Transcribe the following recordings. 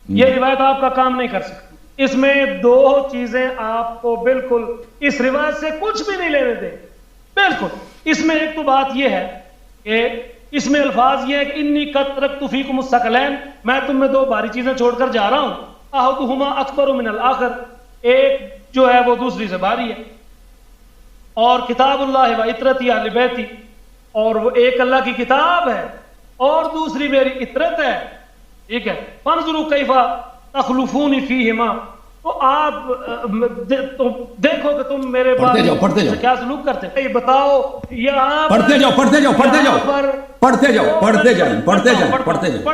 یہ روایت آپ کا کام نہیں کر سکتی. اس میں دو چیزیں آپ کو بالکل اس روایت سے کچھ بھی نہیں لینے دیں بالکل. اس میں ایک تو بات یہ ہے کہ اس میں الفاظ یہ ہے کہ انی قد ترکت فیکم الثقلین، میں تم میں دو بھاری چیزیں چھوڑ کر جا رہا ہوں. احدہما اکبر من الآخر، ایک جو ہے وہ دوسری سے بھاری ہے. اور کتاب اللہ و عطرتی اہل بیتی، اور وہ ایک اللہ کی کتاب ہے اور دوسری میری عطرت ہے. ٹھیک ہے. فانظروا کیف تخلفون فیہما، تو آپ دیکھو کہ تم میرے بارے میں کیا سلوک کرتے ہیں. بتاؤ یہاں پڑھتے جاؤ پڑھتے جاؤ پڑھتے جاؤ پڑھتے جاؤ پڑھتے جائیں پڑھتے جائیں پڑھتے جائیں.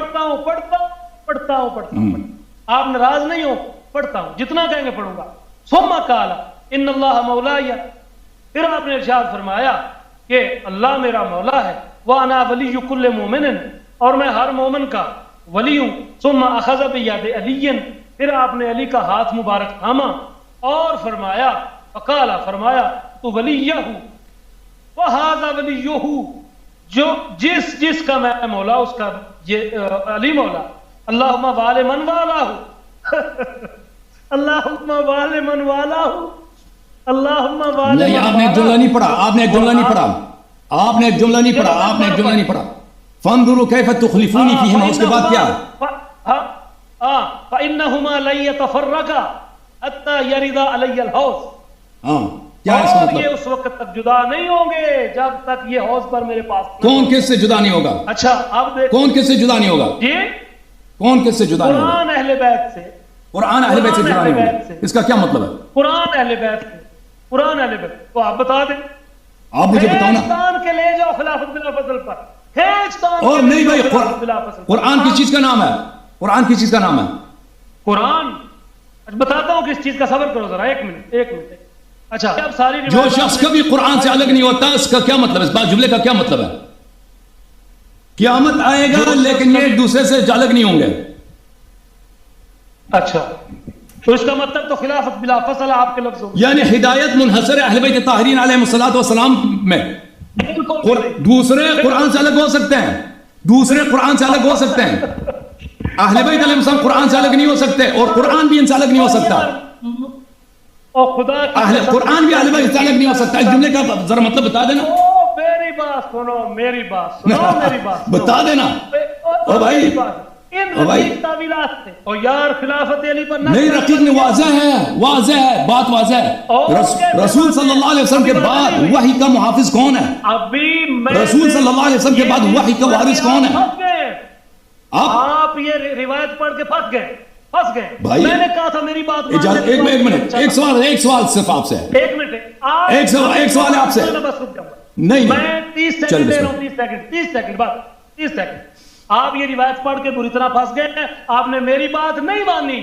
پڑھتا ہوں. آپ ناراض نہیں ہو، پڑھتا ہوں، جتنا کہیں گے پڑھوں گا. ثم قال ان اللہ مولاي، پھر آپ نے ارشاد فرمایا کہ اللہ میرا مولا ہے. وانا ولی کل مومن، اور میں ہر مومن کا ولی ہوں. ثم اخذ بید علی، پھر آپ نے علی کا ہاتھ مبارک تھاما اور فرمایا فقال، فرمایا تو ولیہ وہذا ولیہ، جو جس کا میں مولا اس کا یہ علی مولا. اللہم وال من والہ اللہم وال من والہ اللہم وال. نہیں، آپ نے ایک جملہ نہیں پڑھا، آپ نے ایک جملہ نہیں پڑھا، آپ نے ایک جملہ نہیں پڑھا، آپ نے ایک جملہ نہیں پڑھا. فانظروا کیف تخلفون فیہما، اس کے بعد کیا؟ فإنہما لن یتفرقا حتی یردا علی الحوض. کیا ہے اس کا اور مطلب؟ یہ اس وقت تک جدا نہیں ہوں گے جب تک یہ حوض پر میرے پاس. کون کس سے جدا نہیں ہوگا؟ اچھا اب دیکھ، کون کس سے جدا نہیں ہوگا؟ یہ کون کس سے جدا نہیں ہوگا؟ قرآن اہل بیت سے. قرآن اہل بیت سے جدا نہیں ہوگا. اس کا کیا مطلب ہے؟ قرآن اہل بیت سے، قرآن اہل بیت. تو آپ بتا دیں، آپ مجھے بتاؤ نا. تان کے لے جاؤ خلافت بلا فضل پر، کھینچ تان اور کے نہیں لے بھائی، جاؤ خلافت بلا فضل پر. قرآن کس چیز کا نام ہے؟ قرآن کس چیز کا نام ہے؟ قرآن بتاتا ہوں کس چیز کا. صبر کرو ذرا، ایک منٹ. اچھا، اب ساری جو شخص کبھی قرآن سے الگ نہیں ہوتا، اس کا کیا مطلب ہے؟ اس بات جملے کا کیا مطلب ہے؟ قیامت آئے گا لیکن یہ ایک دوسرے سے الگ نہیں ہوں گے. اچھا، تو اس کا مطلب تو خلافت بلا فصل آپ کے لفظوں میں، یعنی ہدایت منحصر ہے اہل بیت طاہرین علیہم الصلوۃ والسلام میں. دوسرے قرآن سے الگ ہو سکتے ہیں، دوسرے قرآن سے الگ ہو سکتے ہیں. اہل بیت علیہ السلام قرآن سے الگ نہیں ہو سکتے، اور قرآن بھی ان سے الگ نہیں ہو سکتا. اور خدا قرآن بھی اہل بیت سے الگ نہیں ہو سکتا. اس جملے کا ذرا مطلب بتا دینا. میری بات سنو، میری بات سنو، میری بات بتا دینا. او بھائی، او بھائی، اور یار خلافت علی پر نہیں رقیق نے واضح ہے، واضح ہے، بات واضح ہے. رسول صلی اللہ علیہ وسلم کے بعد وحی کا محافظ کون ہے؟ ابھی رسول صلی اللہ علیہ وسلم کے بعد وحی کا وارث کون ہے؟ آپ یہ روایت پڑھ کے پھنس گئے بھائی. میں نے کہا تھا میری بات ایک منٹ، ایک سوال صرف آپ سے. ایک منٹ، ایک سوال ہے آپ سے. نہیں، میں 30 سیکنڈ دے رہا ہوں. 30 سیکنڈ بعد 30 سیکنڈ. آپ یہ روایت پڑھ کے بری طرح پھنس گئے ہیں. آپ نے میری بات نہیں مانی.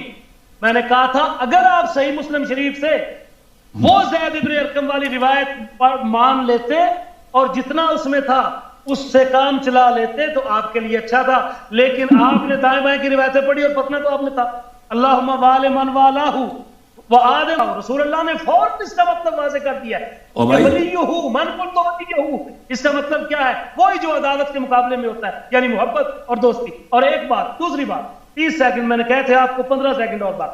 میں نے کہا تھا اگر آپ صحیح مسلم شریف سے وہ زید ابن ارقم والی روایت مان لیتے اور جتنا اس میں تھا اس سے کام چلا لیتے تو آپ کے لیے اچھا تھا. لیکن آپ نے دائیں بائیں کی روایتیں پڑھی اور پتنا تو آپ نے تھا. اللہم وال من والہ وآدم، رسول اللہ نے فوراً اس کا مطلب واضح کر دیا ہے. ولیہ من قلت ولیہ، اس کا مطلب کیا ہے؟ وہی جو عدالت کے مقابلے میں ہوتا ہے، یعنی محبت اور دوستی. اور ایک بات، دوسری بات، 30 سیکنڈ میں نے کہے تھے آپ کو، 15 سیکنڈ اور بات.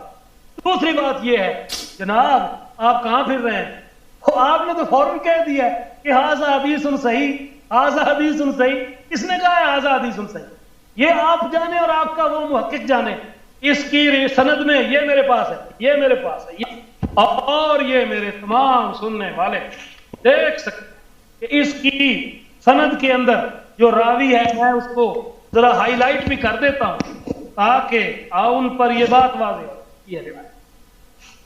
دوسری بات یہ ہے جناب، آپ کہاں پھر رہے ہیں؟ آپ نے تو فوراً کہہ دیا کہ ھذا حدیث صحیح، ھذا حدیث صحیح. کس نے کہا ہے ھذا حدیث صحیح؟ یہ آپ جانے اور آپ کا وہ محقق جانے. اس کی سند میں یہ میرے پاس ہے، یہ میرے پاس ہے، اور یہ میرے تمام سننے والے دیکھ سکتے کہ اس کی سند کے اندر جو راوی ہے میں اس کو ذرا ہائی لائٹ بھی کر دیتا ہوں تاکہ ان پر یہ بات واضح ہو. یہ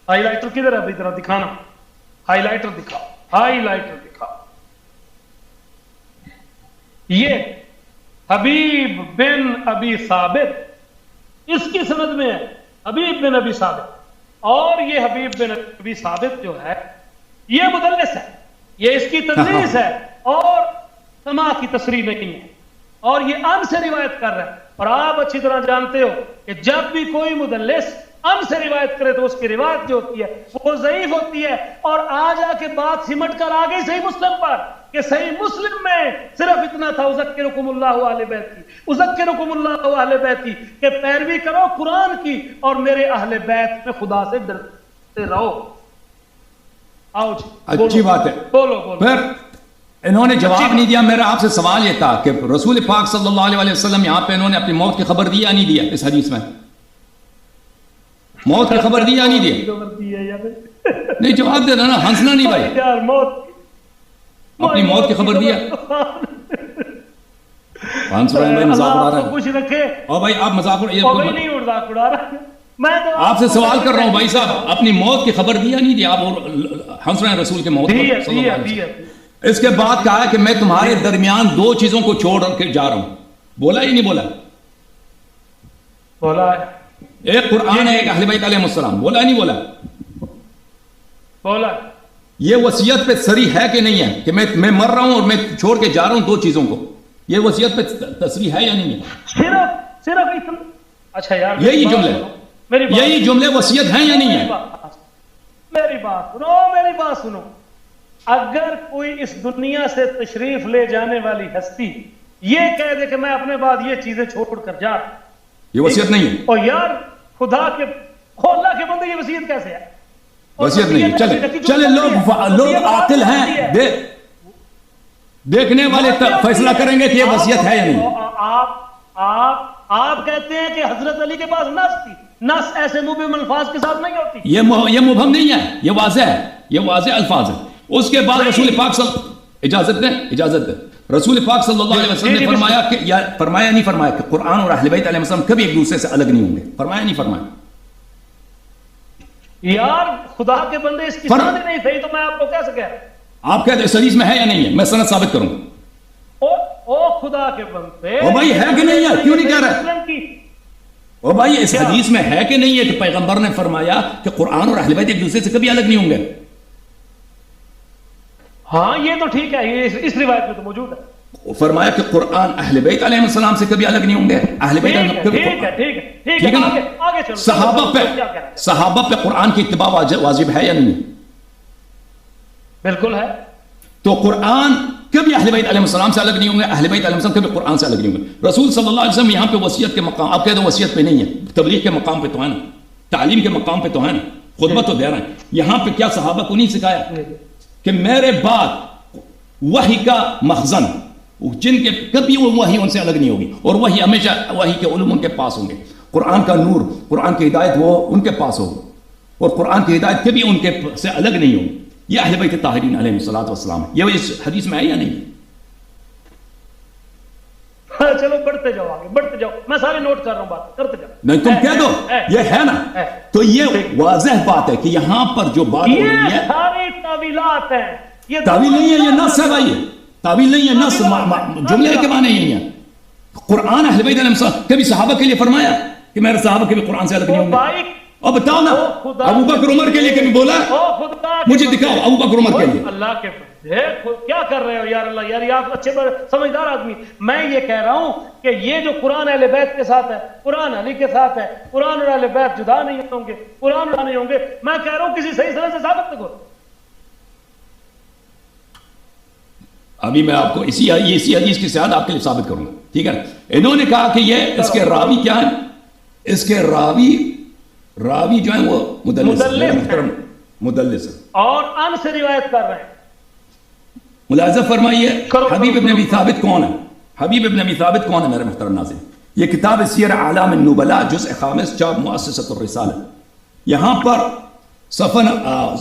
ہائی لائٹر کدھر ہے؟ ابھی ذرا دکھانا. ہائی لائٹر دکھاؤ، ہائی لائٹر دکھاؤ. یہ حبیب بن ابی ثابت، اس کی سند میں ہے حبیب بن ابی ثابت. اور یہ حبیب بن ابی ثابت جو ہے یہ مدلس ہے، یہ اس کی تدلیس ہے اور سماع کی تصریح نہیں ہے، اور یہ ان سے روایت کر رہا ہے. اور آپ اچھی طرح جانتے ہو کہ جب بھی کوئی مدلس ان سے روایت کرے تو اس کی روایت جو ہوتی ہے وہ ضعیف ہوتی ہے، اور آ جا کے بات سمٹ کر آ گئی صحیح مسلم پر. کہ صحیح مسلم میں صرف اتنا تھا اذکرکم اللہ اہل بیت کی، اذکرکم اللہ اہل بیت کی، کہ پیروی کرو قرآن کی اور میرے اہل بیت میں خدا سے ڈرتے رہو. آؤ جی اچھی بات ہے. بولو. پھر انہوں نے جواب نہیں دیا. میرا آپ سے سوال یہ تھا کہ رسول پاک صلی اللہ علیہ وسلم یہاں پہ انہوں نے اپنی موت کی خبر دی یا نہیں دیا؟ اس حدیث میں موت کی خبر دی یا نہیں دیا؟ نہیں جواب دے رہا نا، ہنسنا نہیں بھائی. اپنی موت کی خبر دیا؟ ہنس رہے ہیں بھائی، مذاق اڑا رہے ہیں. خوش رکھے. اور بھائی آپ مذاق نہیں اڑا رہا، میں تو آپ سے سوال کر رہا ہوں بھائی صاحب، اپنی موت کی خبر دی یا نہیں دیا؟ آپ ہنس رہے ہیں رسول کے موت پر صلی اللہ علیہ وسلم. اس کے بعد کہا کہ میں تمہارے درمیان دو چیزوں کو چھوڑ کے جا رہا ہوں. بولا ہی نہیں بولا؟ بولا ہے. ایک قرآن ہے، ایک اہل بیت علیہ السلام. بولا نہیں بولا؟ بولا. یہ وصیت پہ صریح ہے کہ نہیں ہے کہ میں مر رہا ہوں اور میں چھوڑ کے جا رہا ہوں دو چیزوں کو؟ یہ وصیت پہ تصریح ہے یا نہیں ہے؟ صرف اتنا. اچھا یار یہی جملے، یہی جملے وصیت ہیں یا نہیں ہے؟ میری بات سنو. اگر کوئی اس دنیا سے تشریف لے جانے والی ہستی یہ کہہ دے کہ میں اپنے بعد یہ چیزیں چھوڑ کر جا، یہ وصیت نہیں ہے. اور یار خدا کے اللہ کے بندے، یہ وصیت کیسے ہے؟ وصیت نہیں ہے. چلے لوگ عاقل ہیں، دیکھنے والے فیصلہ کریں گے کہ یہ وصیت ہے یا نہیں. آپ کہتے ہیں کہ حضرت علی کے پاس نص تھی. نص ایسے مبہم الفاظ کے ساتھ نہیں ہوتی. یہ مبہم نہیں ہے، یہ واضح ہے، یہ واضح الفاظ ہے. اس کے بعد رسول پاک اجازت دیں رسول پاک صلی اللہ علیہ وسلم نے فرمایا کہ فرمایا نہیں فرمایا کہ قرآن اور اہل بیت علیہ السلام کبھی ایک دوسرے سے الگ نہیں ہوں گے؟ فرمایا نہیں فرمایا؟ یار خدا کے بندے اس کی سند نہیں صحیح تو میں آپ کو کیسے کہہ رہا ہوں؟ آپ کہتے ہیں اس حدیث میں ہے یا نہیں ہے؟ میں سند ثابت کروں گا. او خدا کے بندے، او بھائی ہے کہ نہیں ہے؟ کیوں نہیں کہہ رہے؟ او بھائی اس حدیث میں ہے کہ نہیں ہے کہ پیغمبر نے فرمایا کہ قرآن اور اہل بیت ایک دوسرے سے کبھی الگ نہیں ہوں گے؟ ہاں یہ تو ٹھیک ہے، یہ اس روایت میں تو موجود ہے. فرمایا کہ قرآن اہل بیت علیہ السلام سے کبھی الگ نہیں ہوں گے. اہل بیت ٹھیک ہے نا؟ صحابہ پہ قرآن کی اتباع واجب ہے یا نہیں؟ بالکل ہے. تو قرآن کبھی اہل بیت علیہ السلام سے الگ نہیں ہوں گے، اہل بیت علیہ السلام کبھی قرآن سے الگ نہیں ہوں گے. رسول صلی اللہ علیہ وسلم یہاں پہ وصیت کے مقام، آپ کہہ دو وصیت پہ نہیں ہے، تبلیغ کے مقام پہ تو ہے نا، تعلیم کے مقام پہ تو ہے نا، خطبہ تو دے رہے ہیں. یہاں پہ کیا صحابہ کو نہیں سکھایا کہ میرے بعد وحی کا مخزن، جن کے کبھی وہ وحی ان سے الگ نہیں ہوگی، اور وحی ہمیشہ وحی کے علوم ان کے پاس ہوں گے، قرآن کا نور، قرآن کی ہدایت وہ ان کے پاس ہوگی، اور قرآن کی ہدایت کبھی ان کے سے الگ نہیں ہوگی. یہ اہل بیت طاہرین علیہ الصلوۃ والسلام ہے. یہ اس حدیث میں ہے یا نہیں؟ چلو بڑھتے جاؤ آگے، بڑھتے جاؤ، میں سارے نوٹ کر رہا ہوں، بات کرتے جاؤ. نہیں تم کہہ دو یہ ہے نا. تو یہ واضح بات ہے کہ یہاں پر جو بات ہو رہی ہے ساری تعویلات ہیں. یہ تعویل نہیں ہے، یہ نص ہے بھائی. تعویل نہیں ہے، نص جملے کے معنی نہیں ہے. قرآن اہل بیت علیہ السلام کبھی صحابہ کے لیے فرمایا کہ میرے صحابہ کبھی قرآن سے الگ نہیں ہوں گے؟ اب بتاؤ نا، ابو بکر عمر کے لیے کبھی بولا؟ مجھے دکھاؤ ابو بکر عمر کے لیے. اللہ کے کیا کر رہے ہو یار اللہ، یار آپ اچھے سمجھدار آدمی. میں یہ کہہ رہا ہوں کہ یہ جو قرآن اہل بیت کے ساتھ ہے، قرآن علی کے ساتھ ہے، قرآن اور اہل بیت جدا نہیں ہوں گے، قرآن جدا نہیں ہوں گے. میں کہہ رہا ہوں کسی صحیح سند سے ثابت کرو. ابھی میں آپ کو اسی حدیث کی صحت آپ کے لیے ثابت کروں گا، ٹھیک ہے. انہوں نے کہا کہ یہ اس کے راوی کیا ہیں؟ اس کے راوی جو ہیں وہ مدلس ہے اور ان سے روایت کر رہے ہیں. ملاحظہ فرمائیے حبیب ابن ابی ثابت کون ہے؟ حبیب ابن ابی ثابت کون ہے میرے محترم ناظرین؟ یہ کتاب سیر اعلام النبلاء جزء 5 چاپ مؤسسۃ الرسالہ. یہاں پر صفحہ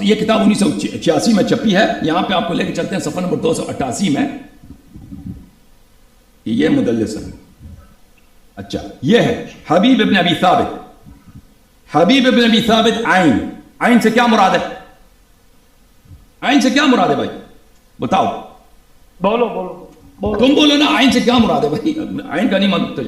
یہ کتاب 1986 میں چھپی ہے. یہاں پہ آپ کو لے کے چلتے ہیں صفحہ نمبر 288 میں. یہ مدلس ہے. اچھا یہ ہے حبیب ابن ابی ثابت. حبیب ابن ابی ثابت عین سے کیا مراد ہے؟ عین سے کیا مراد ہے بھائی بتاؤ؟ بولو تم بولو نا، عین سے کیا مراد ہے بھائی؟ عین کا نہیں مانتے.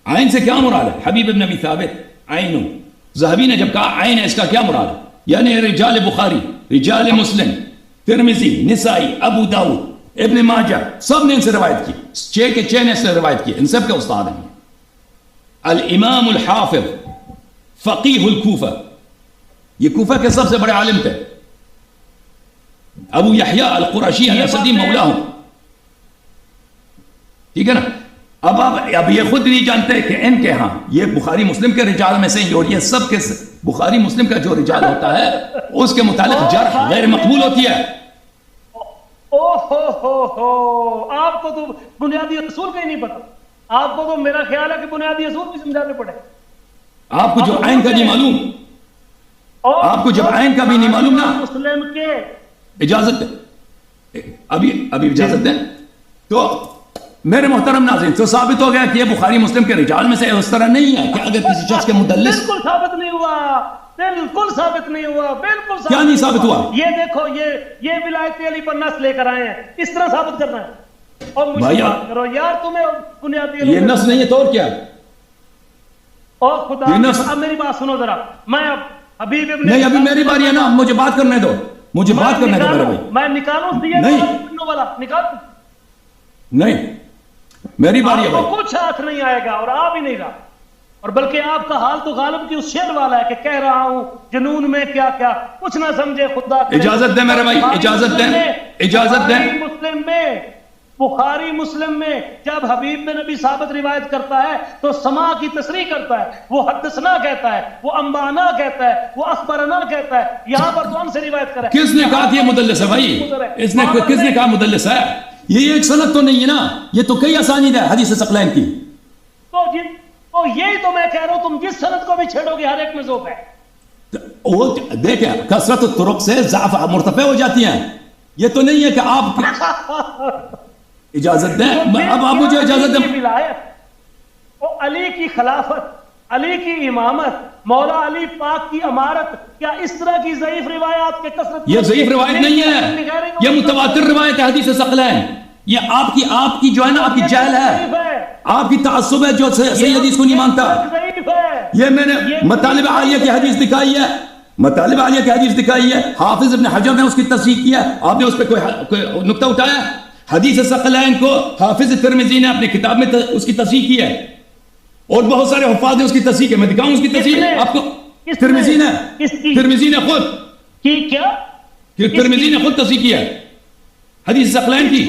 عین سے کیا مراد ہے؟ حبیب ابن ابی ثابت عین. ذہبی نے جب کہا عین ہے اس کا کیا مراد ہے؟ یعنی رجال بخاری، رجال مسلم، ترمذی، نسائی، ابو داؤد، ابن ماجہ سب نے ان سے روایت کی. 6 کے 6 نے اس سے روایت کی. ان سب کے استاد ہیں الامام الحافظ فقیہ الکوفہ. یہ کوفہ کے سب سے بڑے عالم تھے. ابو یحییٰ القرشی الاسدی مولا ہوں، ٹھیک ہے نا؟ اب یہ خود نہیں جانتے کہ ان کے ہاں یہ بخاری مسلم کے رجال میں سے ہی، اور یہ سب کے بخاری مسلم کا جو رجال ہوتا ہے اس کے متعلق جرح غیر مقبول ہوتی ہے۔ آپ کو تو بنیادی اصول کا ہی نہیں پتا، آپ کو تو میرا خیال ہے کہ بنیادی اصول بھی سمجھانے پڑے۔ آپ کو جو عین کا نہیں معلوم، آپ کو جب عین کا بھی نہیں معلوم نا، مسلم کے اجازت دیں، ابھی اجازت دیں تو میرے محترم ناظرین، تو ثابت ہو گیا کہ یہ بخاری مسلم کے رجال میں سے اس طرح نہیں ہے کہ اگر کسی شخص کے مدلس، بالکل ثابت نہیں ہوا، بالکل ثابت نہیں ہوا، بالکل کیا نہیں ثابت ہوا؟ یہ دیکھو یہ ولایت علی پر نص لے کر آئے ہیں، اس طرح ثابت کرنا ہے اور مجھے بات کرو یار، تمہیں بنیادی یہ نص نہیں ہے تو اور کیا؟ اور خدا، اب میری بات سنو ذرا، میں اب حبیب ابن، نہیں ابھی میری باری ہے نا، مجھے بات کرنے دو، مجھے بات کرنے دو میرے بھائی، میں نکالوں والا نکال، نہیں میری باری ہے بھائی، کچھ ہاتھ نہیں آئے گا اور آ بھی نہیں رہا، اور بلکہ آپ کا حال تو غالب کی اس شعر والا ہے کہ کہہ رہا ہوں جنون میں کیا کیا کچھ نہ سمجھے خدا۔ اجازت دیں میرے بھائی، اجازت دیں، اجازت دیں۔ مسلم میں، بخاری مسلم میں جب حبیب بن نبی ثابت روایت کرتا ہے تو سما کی تصریح کرتا ہے، وہ حدثنا کہتا ہے، وہ انبانا کہتا ہے، وہ اخبرنا کہتا ہے، یہاں پر تو ہم سے روایت کرے۔ کس نے کہا کہ یہ مدلس ہے بھائی؟ کس نے کہا مدلس ہے؟ یہ ایک سند تو نہیں ہے نا، یہ تو کئی اسانید ہے حدیث ثقلین کی۔ تو یہی تو میں کہہ رہا ہوں، تم جس سند کو بھی چھیڑو گے ہر ایک میں ذوق ہے۔ وہ دیکھیں کثرت الطرق سے ضعف مرتفع ہو جاتی ہیں، یہ تو نہیں ہے کہ آپ اجازت دیں، اب آپ مجھے اجازت دیں۔ علی کی خلافت، علی کی امامت، مولا علی پاک کی امارت، کیا اس طرح کی ضعیف روایات کے کثرت؟ یہ ضعیف روایت نہیں ہے، یہ متواتر روایت ہے حدیث ثقلین۔ یہ آپ کی جو ہے نا، آپ کی جہل ہے، آپ کی تعصب ہے جو صحیح حدیث کو نہیں مانتا۔ یہ میں نے مطالب عالیہ کی حدیث دکھائی ہے، مطالب عالیہ کی حدیث دکھائی ہے، حافظ ابن حجر نے اس کی تصحیح کیا، آپ نے اس پہ کوئی نقطہ اٹھایا؟ حدیث ثقلین کو حافظ ترمذی نے اپنی کتاب میں اس کی تصحیح کی ہے، اور بہت سارے حفاظ نے اس کی تصحیح کی، میں دکھاؤں اس کی تصحیح آپ کو؟ ترمذی نے خود کیا؟ ترمذی نے خود تصحیح کیا حدیث ثقلین کی،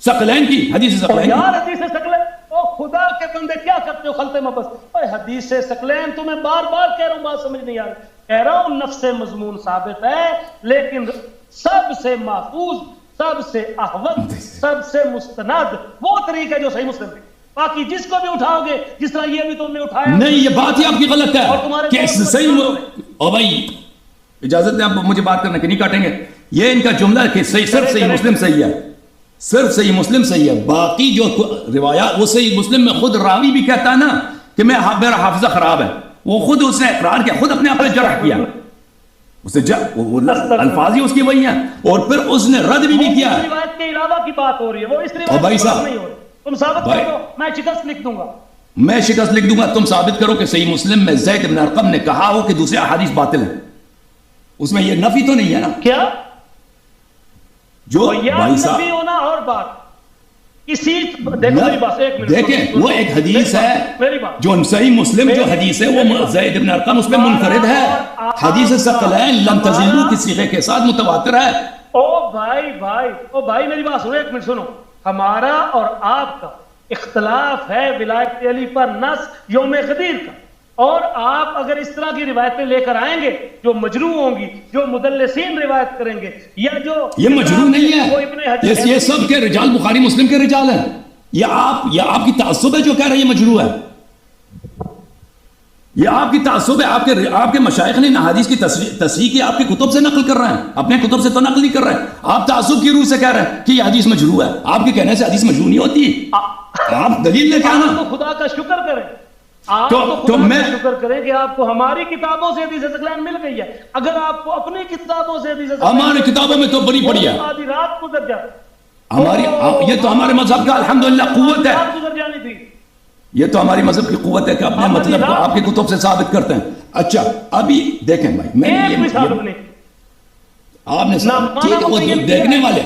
ثقلین کی حدیث ثقلین کی۔ یار حدیث ثقلین، او خدا کے بندے کیا کرتے ہو خلط مبس؟ اوے حدیث ثقلین تمہیں بار بار کہہ رہا ہوں، بات سمجھ نہیں آ رہی، کہہ رہا ہوں نفس مضمون ثابت ہے، لیکن سب سے محفوظ، سب سے احوط، سب سے مستند وہ طریقہ جو صحیح مسلم ہے۔ باقی جس کو بھی اٹھاؤ گے، جس طرح یہ بھی تم نے اٹھایا، نہیں یہ بات ہی آپ کی غلط ہے کہ صحیح، او بھائی اجازت دیں، آپ مجھے بات کرنے کے نہیں کاٹیں گے، یہ ان کا جملہ ہے کہ صرف صحیح مسلم صحیح ہے، صرف صحیح مسلم صحیح ہے، باقی جو روایات وہ صحیح مسلم میں خود راوی بھی کہتا ہے نا کہ میرا حافظہ خراب ہے، وہ خود اس نے اقرار کیا، خود اپنے آپ نے جرح کیا، الفاظ ہی اس کی وہی ہیں، اور پھر اس نے رد بھی نہیں کیا۔ روایت کے علاوہ کی بات ہو رہی ہے، وہ اس روایت کی بات نہیں ہو رہی، تم ثابت کر دو، میں شکست لکھ دوں گا، میں شکست لکھ دوں گا، تم ثابت کرو کہ صحیح مسلم میں زید بن ارقم نے کہا ہو کہ دوسرے احادیث باطل ہیں، اس میں یہ نفی تو نہیں ہے نا؟ کیا جو بھائی صاحب نفی ہونا اور بات کسی، دیکھو میری بات، ایک منٹ دیکھیں، وہ ایک حدیث ہے جو صحیح مسلم جو حدیث ہے وہ زید بن ارقم اس میں منفرد ہے، حدیث ثقلین لم تزلوا کی صیغے کے ساتھ متواتر ہے۔ او بھائی میری بات سنو، ایک منٹ سنو، ہمارا اور آپ کا اختلاف ہے ولایت علی پر نص یوم غدیر کا، اور آپ اگر اس طرح کی روایتیں لے کر آئیں گے جو مجروح ہوں گی، جو مدلسین روایت کریں گے، یا جو یہ مجروح نہیں ہے، یہ سب کے رجال بخاری مسلم کے رجال ہیں، یہ آپ کی تعصب ہے جو کہہ رہے ہیں یہ مجروح ہے، یہ آپ کی تعصب ہے، آپ کے مشائخ نے حدیث کی تصحیح کی، آپ کی کتب سے نقل کر رہے ہیں، اپنے کتب سے تو نقل نہیں کر رہے ہیں، آپ تعصب کی روح سے کہہ رہے ہیں کہ یہ حدیث مجروح ہے، آپ کے کہنے سے حدیث مجروح نہیں ہوتی، آپ دلیل لے کے آنا۔ تو خدا کا شکر کریں، آپ تو میں شکر کریں کہ آپ کو ہماری کتابوں سے حدیث ثقلین مل گئی ہے، اگر آپ کو اپنی کتابوں سے حدیث ثقلین، ہماری کتابوں میں تو بڑی پڑی ہے، آدھی رات گزر جاتی، ہماری یہ تو ہمارے مذہب کا الحمدللہ قوت ہے، گزر جانی تھی، یہ تو ہماری مذہب کی قوت ہے کہ اپنے مطلب کو آپ کی کتب سے ثابت کرتے ہیں۔ اچھا ابھی دیکھیں بھائی، میں آپ نے ٹھیک ہے، وہ دیکھنے والے،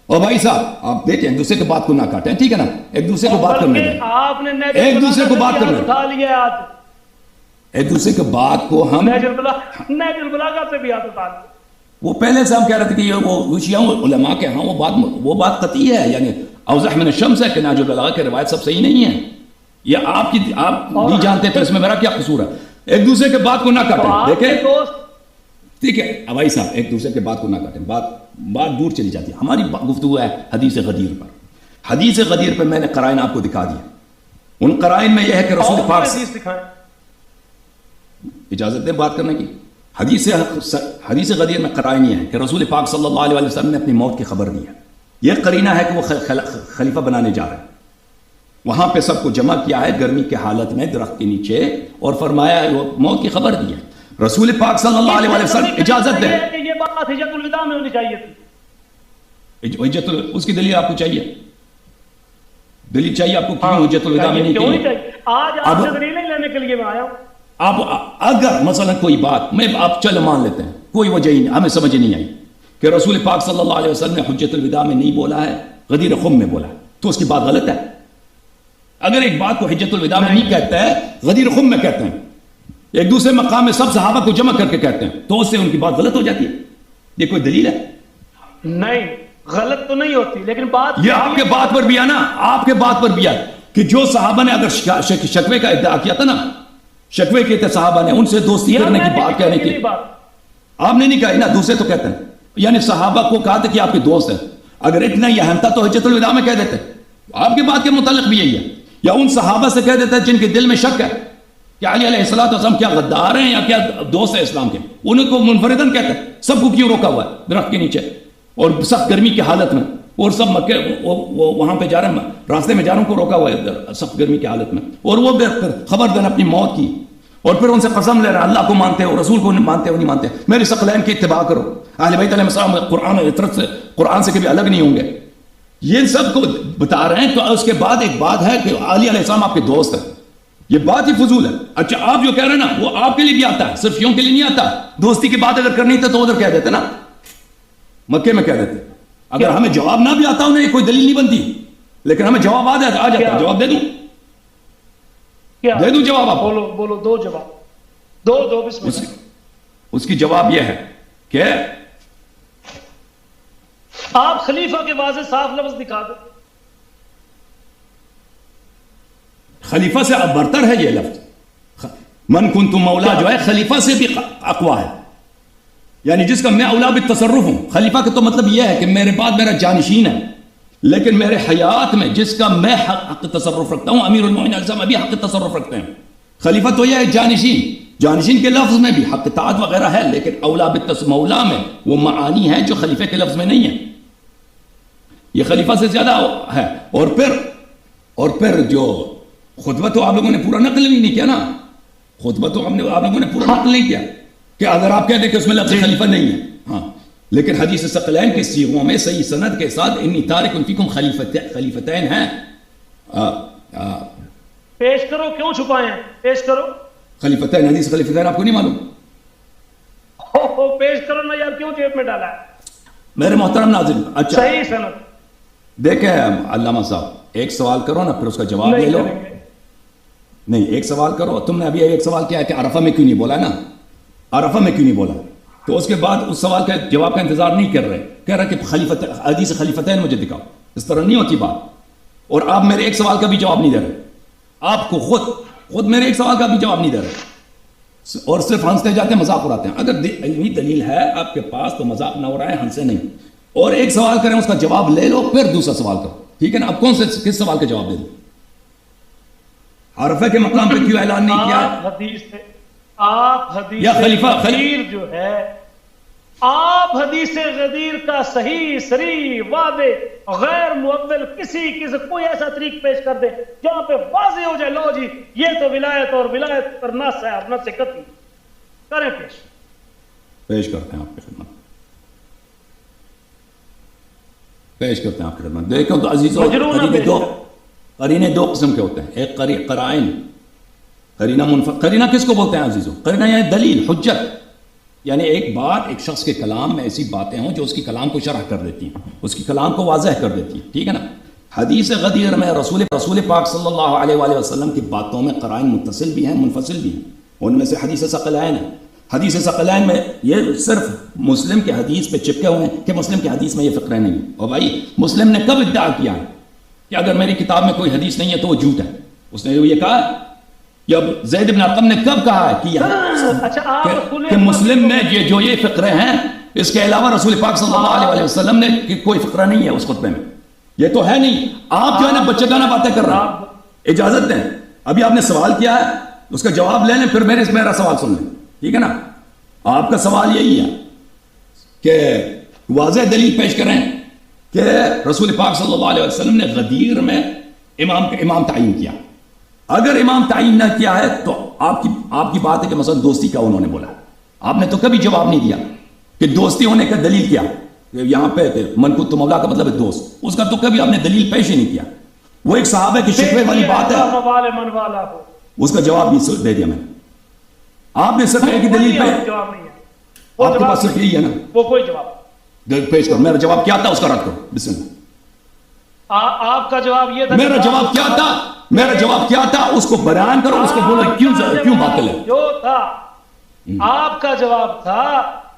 اور بھائی صاحب آپ دیکھیں ایک دوسرے کی بات کو نہ کاٹیں، ٹھیک ہے نا، ایک دوسرے کو بات کرنے دیں، ایک دوسرے کو بات کرنے دیں، ایک دوسرے کی بات کو ہم نیج البلاغہ سے بھی ہاتھ اٹھا لیا، وہ پہلے سے ہم کہہ رہے تھے کہ وہ شیعہ علماء کے ہاں وہ بات قطعی ہے، یعنی اوضح من الشمس ہے کہ ناج البلاغہ کی روایت سب صحیح نہیں ہے. یہ آپ نہیں جانتے تو اس میں میرا کیا قصور ہے؟ ایک دوسرے کے بات کو نہ کاٹیں. دیکھیں ٹھیک ہے ابائی صاحب، ایک دوسرے کے بات کو نہ کاٹیں، بات دور چلی جاتی ہے. ہماری گفتگو ہے حدیث غدیر پر. حدیث غدیر پہ میں نے قرائن آپ کو دکھا دیا. ان قرائن میں یہ ہے کہ رسول پاک اجازت دیں بات کرنے کی. حدیث غدیر میں قرائن یہ ہے کہ رسول پاک صلی اللہ علیہ وسلم نے اپنی موت کی خبر دی ہے. یہ قرینہ ہے کہ وہ خلیفہ بنانے جا رہے ہیں. وہاں پہ سب کو جمع کیا ہے گرمی کے حالت میں درخت کے نیچے، اور فرمایا ہے وہ موت کی خبر دی ہے. رسول پاک صلی اللہ علیہ وسلم اجازت دیں. یہ بات حجت الوداع میں ہونی چاہیے تھی. اس کی دلیل آپ کو چاہیے؟ دلیل چاہیے آپ کو کیوں حجت الوداع میں نہیں چاہیے؟ آج آپ سے دلیلیں لینے کے لیے میں آیا ہوں. آپ اگر مثلا کوئی بات میں آپ چل مان لیتے ہیں، کوئی وجہ ہی نہیں، ہمیں سمجھ نہیں آئی کہ رسول پاک صلی اللہ علیہ وسلم نے حجت الوداع میں نہیں بولا ہے، غدیر خم میں بولا ہے، تو اس کی بات غلط ہے. اگر ایک بات کو حجت الوداع میں نہیں کہتا ہے، غدیر خم میں کہتے ہیں، ایک دوسرے مقام میں سب صحابہ کو جمع کر کے کہتے ہیں، تو اس سے ان کی بات غلط ہو جاتی ہے. یہ کوئی دلیل ہے؟ نہیں، غلط تو نہیں ہوتی، لیکن بات یہ آپ کے بات پر بھی ہے نا، آپ کے بات پر بھی ہے کہ جو صحابہ نے اگر شکوے کا ادعا کیا تھا نا، شکوے کیے تھے صحابہ نے، ان سے دوستی کرنے کی بات کہنے کی، آپ نے نہیں کہا نا، دوسرے تو کہتے ہیں. یعنی صحابہ کو کہا تھا کہ آپ کے دوست ہیں، اگر اتنا یہ اہم تھا تو حجت الوداع میں کہہ دیتے. آپ کے بات کے متعلق بھی یہی ہے. یا ان صحابہ سے کہہ دیتا ہے جن کے دل میں شک ہے کہ علی علیہ السلام کیا غدار ہیں یا کیا دوست ہے اسلام کے، انہیں کو منفردن کہتے ہیں. سب کو کیوں روکا ہوا ہے درخت کے نیچے اور سخت گرمی کی حالت میں، اور سب مکے وہاں پہ جا رہے ہیں، راستے میں جا رہے ہیں کو روکا ہوا ہے سخت گرمی کی حالت میں، اور وہ خبر دیں اپنی موت کی، اور پھر ان سے قسم لے رہے ہیں اللہ کو مانتے ہو، رسول کو مانتے ہو نہیں مانتے، میرے ثقلین کی اتباع کرو، اہل بیت علیہ السلام قرآن سے کبھی الگ نہیں ہوں گے. یہ سب کو بتا رہے ہیں. تو اس کے بعد ایک بات ہے کہ علی علیہ السلام آپ کے دوست ہیں، یہ بات ہی فضول ہے. اچھا آپ جو کہہ رہے ہیں نا وہ آپ کے لیے بھی آتا ہے، صرف یوں کے لیے نہیں آتا. دوستی کی بات اگر کرنی تھی تو ادھر کہہ دیتے نا، مکے میں کہہ دیتے. اگر ہمیں جواب نہ بھی آتا انہیں کوئی دلیل نہیں بنتی، لیکن ہمیں جواب آ جاتا ہے. جواب دے دوں؟ دے دوں جواب؟ آپ بولو دو جواب، دو بسم اللہ. اس کی جواب یہ ہے کہ آپ خلیفہ کے واضح صاف لفظ دکھا دیں. خلیفہ سے اب برتر ہے یہ لفظ. من کنت مولا جو ہے خلیفہ سے بھی اقوا ہے، یعنی جس کا میں اولا بالتصرف ہوں. خلیفہ کا تو مطلب یہ ہے کہ میرے بعد میرا جانشین ہے، لیکن میرے حیات میں جس کا میں حق تصرف رکھتا ہوں، امیر المومنین علیہ السلام بھی حق تصرف رکھتے ہیں. خلیفہ تو یہ ہے جانشین. جانشین کے لفظ میں بھی حق اطاعت وغیرہ ہے، لیکن اولا مولا میں وہ معانی ہے جو خلیفہ کے لفظ میں نہیں ہے. یہ خلیفہ سے زیادہ ہے. اور پھر جو خطبہ تو آپ لوگوں نے پورا نقل نہیں کیا نا، خطبہ تو آپ لوگوں نے پورا نقل نہیں کیا کہ اگر آپ کہہ دیں کہ اس میں لفظ خلیفہ نہیں ہے. ہاں لیکن حدیث ثقلین کے صیغوں میں صحیح سند کے ساتھ انی تارک فیکم خلیفتین ہیں. پیش کرو، کیوں چھپائے ہیں؟ پیش کرو. خلیفتین، حدیث خلیفتین آپ کو نہیں معلوم؟ پیش کرو نا یار، کیوں جیب میں ڈالا ہے؟ میرے محترم ناظرین، اچھا صحیح سند دیکھیں علامہ صاحب، ایک سوال کرو نا پھر اس کا جواب لے لو. نہیں ایک سوال کرو. تم نے ابھی ایک سوال کیا ہے کہ عرفہ میں کیوں نہیں بولا نا، عرفہ میں کیوں نہیں بولا، تو اس کے بعد اس سوال کا جواب کا انتظار نہیں کر رہے، کہہ رہے کہ حدیث خلیفتین مجھے دکھاؤ. اس طرح نہیں ہوتی بات. اور آپ میرے ایک سوال کا بھی جواب نہیں دے رہے، آپ کو خود میرے ایک سوال کا بھی جواب نہیں دے رہے، اور صرف ہنستے جاتے ہیں، مذاق اڑاتے ہیں. اگر علمی دلیل ہے آپ کے پاس تو مذاق نہ ہو رہا ہے، ہنسے نہیں. اور ایک سوال کریں اس کا جواب لے لو، پھر دوسرا سوال کرو، ٹھیک ہے نا؟ اب کس سوال کا جواب دے دو؟ عرفہ کے مقام پہ کیوں اعلان نہیں کیا؟ آپ حدیث غدیر جو ہے، آپ حدیث غدیر کا صحیح صریح واضح غیر مؤول کسی کوئی ایسا طریق پیش کر دے جہاں پہ واضح ہو جائے، لو جی یہ تو ولایت اور ولایت پر نص ہے اور نص سے قطعی کریں. پیش کرتے ہیں آپ کی خدمت، پیش کرتے ہیں آپ کی خدمت. دیکھو تو عزیزو، قرینے دو قسم کے ہوتے ہیں. ایک قرائن، قرینہ کس کو بولتے ہیں عزیزو؟ قرینہ یعنی دلیل، حجت. یعنی ایک بات، ایک شخص کے کلام میں ایسی باتیں ہوں جو اس کی کلام کو شرح کر دیتی ہیں، اس کی کلام کو واضح کر دیتی ہیں، ٹھیک ہے نا؟ حدیث غدیر میں رسول پاک صلی اللہ علیہ وآلہ وسلم کی باتوں میں قرائن متصل بھی ہیں، منفصل بھی ہیں. ان میں سے حدیث ثقلین ہے. حدیث ثقلین میں یہ صرف مسلم کے حدیث پہ چپکے ہوئے ہیں کہ مسلم کے حدیث میں یہ فقرے نہیں ہیں. اور بھائی مسلم نے کب ادعا کیا ہے کہ اگر میری کتاب میں کوئی حدیث نہیں ہے تو وہ جھوٹ ہے؟ اس نے یہ کہا ہے. یا زید بن ارقم نے کب کہا ہے کہ مسلم میں یہ فقرے ہیں اس کے علاوہ رسول پاک صلی اللہ علیہ وسلم نے کوئی فقرہ نہیں ہے اس خطبے میں؟ یہ تو ہے نہیں. آپ جو ہے نا بچے گانا باتیں کر رہے ہیں. اجازت دیں, ابھی آپ نے سوال کیا ہے اس کا جواب لے لیں, پھر میرا سوال سن لیں, ٹھیک ہے نا؟ آپ کا سوال یہی ہے کہ واضح دلیل پیش کریں کہ رسول پاک صلی اللہ علیہ وسلم نے غدیر میں امام تعین کیا. اگر امام تعین نہ کیا ہے تو آپ کی بات ہے کہ مثلا دوستی کا انہوں نے بولا. آپ نے تو کبھی جواب نہیں دیا کہ دوستی ہونے کا دلیل کیا. یہاں پہ من کنت مولا کا مطلب ہے دوست, اس کا تو کبھی آپ نے دلیل پیش ہی نہیں کیا. وہ ایک صحابہ کی شکوے والی بات ہے, اس کا جواب بھی دے دیا میں نے. آپ نے صرف ایک ہی دلیل پہ, آپ کے پاس صرف یہی ہے نا, وہ کوئی جواب پیش کرو. میرا جواب کیا تھا اس کا رد کرو. بسم اللہ. آپ کا جواب یہ تھا, میرا جواب کیا تھا, میرا جواب کیا تھا اس کو بیان کرو, اس کو بولو کیوں باطل ہے. جو تھا آپ کا جواب تھا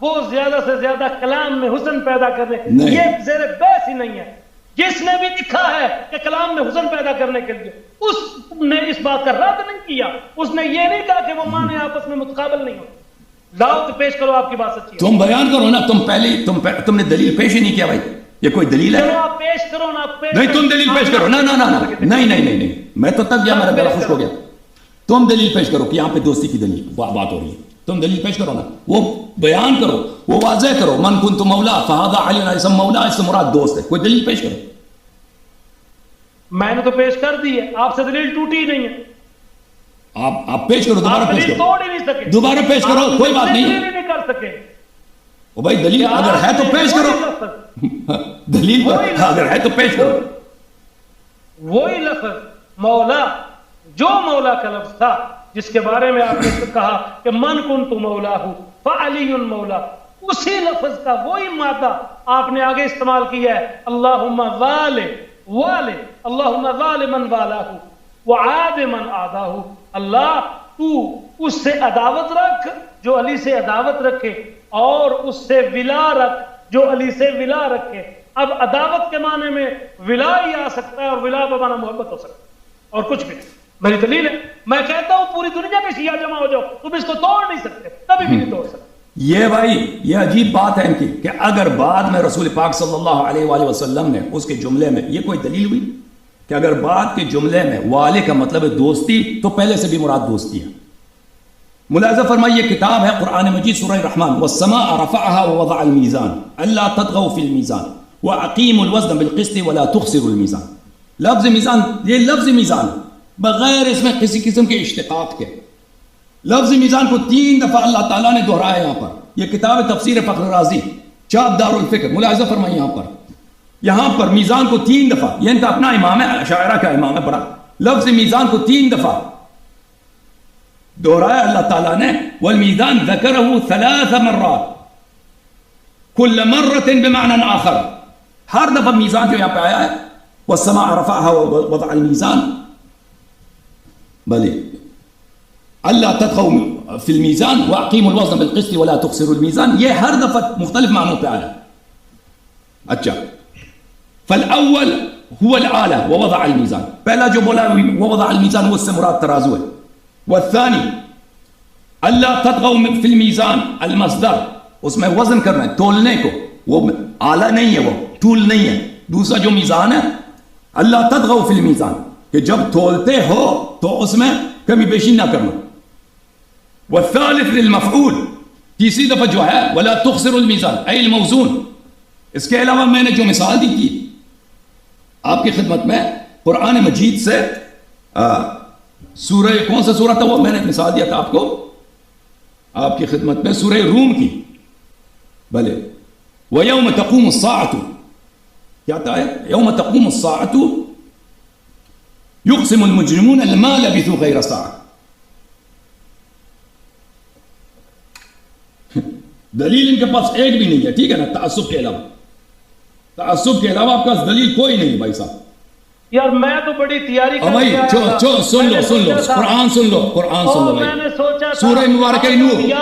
وہ زیادہ سے زیادہ کلام میں حسن پیدا کرنے, یہ زیر بحث ہی نہیں ہے. جس نے بھی لکھا ہے کہ کلام میں حسن پیدا کرنے کے لیے, اس نے اس بات کا رد نہیں کیا. اس نے یہ نہیں کہا کہ وہ معنی آپس میں متقابل نہیں ہو. لاؤ تو پیش کرو, آپ کی بات سچی ہے. تم بیان کرو نا, تم نے دلیل پیش ہی نہیں کیا بھائی. یہ کوئی دلیل ہے؟ آپ پیش کرو نا. نہیں تم دلیل پیش کرو. نہیں, میں تو تک گیا, میرا گلا خشک ہو گیا. تم دلیل پیش کرو کہ یہاں پہ دوستی کی دلیل بات ہو رہی ہے. تم دلیل پیش کرو نا, وہ بیان کرو, وہ واضح کرو. من کنت مولا فہذا علی اسم مولا, اس سے مراد دوست ہے. کوئی دلیل پیش کرو. میں نے تو پیش کر دی ہے, آپ سے دلیل ٹوٹی ہی نہیں ہے. آپ پیش کرو, دوبارہ پیش کرو. توڑ ہی نہیں سکے, دوبارہ پیش کرو, کوئی بات نہیں. نہیں کر سکے. او بھائی دلیل اگر ہے تو پیش کرو. دلیل اگر ہے تو پیش کرو. وہی لفظ مولا, جو مولا کا لفظ تھا جس کے بارے میں آپ نے کہا کہ من کنت مولا ہوں فعلی مولا, اسی لفظ کا وہی مادہ آپ نے آگے استعمال کیا ہے. اللہم والے اللہم والے من والا ہوں وعاد من آدھا ہوں. اللہ تو اس سے عداوت رکھ جو علی سے عداوت رکھے, اور اس سے ولا رکھ جو علی سے ولا رکھے. اب عداوت کے معنی میں ولا ہی آ سکتا ہے, اور ولا بمانا محبت ہو سکتا ہے, اور کچھ بھی. میری دلیل ہے, میں کہتا ہوں پوری دنیا کے شیعہ جمع ہو جاؤ, تم اس کو توڑ نہیں سکتے, کبھی بھی نہیں توڑ سکتے. یہ بھائی یہ عجیب بات ہے ان کی کہ اگر بعد میں رسول پاک صلی اللہ علیہ وآلہ وسلم نے اس کے جملے میں, یہ کوئی دلیل ہوئی کہ اگر بعد کے جملے میں والے کا مطلب ہے دوستی, تو پہلے سے بھی مراد دوستی ہے. ملاحظہ فرمائیے, یہ کتاب ہے قرآن مجید سورہ رحمان, والسماء رفعها ووضع الميزان الا تطغوا في الميزان واقیموا الوزن بالقسط ولا تخسروا الميزان. لفظ میزان, یہ لفظ میزان بغیر اس میں کسی قسم کے اشتقاق کے, لفظ میزان کو 3 دفعہ اللہ تعالیٰ نے دہرایا یہاں پر. یہ کتاب تفسیر فخر رازی, چاپ دار الفکر. ملاحظہ فرمائیے یہاں پر میزان کو 3 دفعہ, یہ ان کا اپنا امام ہے, اشاعرہ کا امام ہے بڑا, لفظ میزان کو 3 دفعہ دہرایا اللہ تعالیٰ نے. والمیزان ذکرہ 3 مرات کل مرۃ بمعنی آخر. ہر دفعہ میزان جو یہاں پہ آیا ہے, والسماء رفعها ووضع الميزان, بلے اللہ تطغوا فی المیزان واقیموا الوزن بالقسط ولا تخسروا الميزان, یہ ہر دفعہ مختلف معنوں پہ آیا. اچھا, فالاول هو الآلہ ووضع الميزان, پہلا جو بولا ووضع الميزان وہ اس سے مراد ترازو ہے. والثانی اللہ تطغوا فی المیزان المصدر, اس میں وزن کرنا ہے, تولنے کو, وہ آلہ نہیں ہے, وہ ٹول نہیں ہے. دوسرا جو میزان ہے اللہ تطغوا فی المیزان, کہ جب تولتے ہو تو اس میں کمی بیشی نہ کرنا. والثالث للمفعول, تیسری دفعہ جو ہے ولا تخسروا الميزان اي الموزون. اس کے علاوہ میں نے جو مثال دی تھی آپ کی خدمت میں قرآن مجید سے, سورہ کون سا سورہ تھا وہ, میں نے مثال دیا تھا آپ کو آپ کی خدمت میں, سورہ روم کی. بھلے وَيَوْمَ تَقُومُ السَّاعَةُ, کیا تھا ہے, يَوْمَ تَقُومُ السَّاعَةُ يُقْسِمُ الْمُجْرِمُونَ لَمَا لَبِثُوا غَيْرَ سَاعَةٍ. دلیل ان کے پاس ایک بھی نہیں ہے, ٹھیک ہے نا, تعصب کے علاوہ آپ کا دلیل کوئی نہیں بھائی صاحب. یار میں تو بڑی تیاری کر بھائی سن لو قرآن سن لو میں نے سوچا سورہ مبارکہ نور یا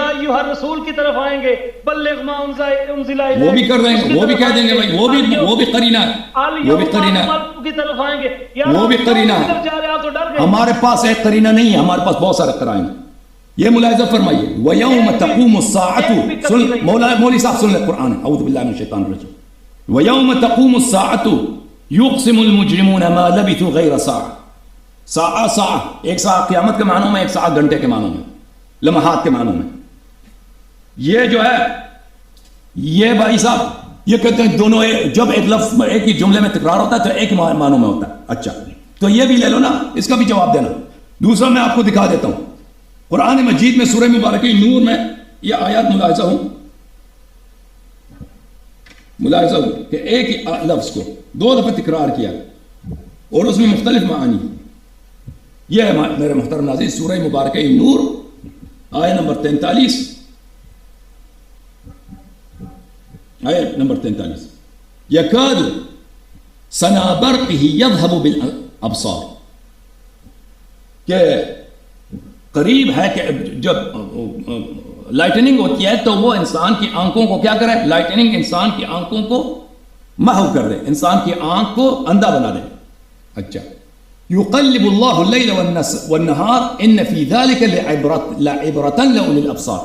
ایھا الرسول کی طرف آئیں گے، بلغ ما انزل الیک، وہ بھی کر رہے ہیں، وہ بھی کہہ دیں گے بھائی، وہ بھی قرینہ ہے، وہ بھی قرینہ ہے، کی طرف آئیں گے، وہ بھی قرینہ ہے۔ ہمارے پاس ایک قرینہ نہیں ہے، ہمارے پاس بہت سارے قرائن ہیں۔ یہ ملاحظہ فرمائیے، وَيَوْمَ تَقُومُ السَّاعَةُ، مولوی صاحب سن لیں قرآن، اعوذ باللہ من الشیطان الرجیم، وَيَوْمَ تَقُومُ السَّاعَةُ يُقْسِمُ الْمُجْرِمُونَ مَا لَبِثُوا غَيْرَ سَاعَةٍ، ساعہ ایک ساعہ قیامت کے معنوں میں، ایک ساعہ گھنٹے کے معنوں میں، لمحات کے معنوں میں۔ یہ جو ہے، یہ بھائی صاحب یہ کہتے ہیں دونوں جب ایک لفظ ایک ہی جملے میں تکرار ہوتا ہے تو ایک معنوں میں ہوتا ہے۔ اچھا تو یہ بھی لے لو نا، اس کا بھی جواب دینا۔ دوسرا میں آپ کو دکھا دیتا ہوں قرآن مجید میں سورہ مبارکہ نور میں یہ آیات ملاحظہ ہوں کہ ایک ہی لفظ کو دو دفعہ تکرار کیا اور اس میں مختلف معانی۔ یہ ہے میرے محترم ناظرین سورہ مبارکہ نور آیت نمبر 43، آیت نمبر 43، یکاد ثنا برقہ یذہب بالابصار، کہ قریب ہے کہ جب لائٹننگ ہوتی ہے تو وہ انسان کی آنکھوں کو کیا کرے؟ لائٹننگ انسان کی آنکھوں کو محو کر دے، انسان کی آنکھ کو اندھا بنا دے۔ اچھا، یقلب اللہ اللیل والنہار ان فی ذلک لعبرۃ لأولی الابصار،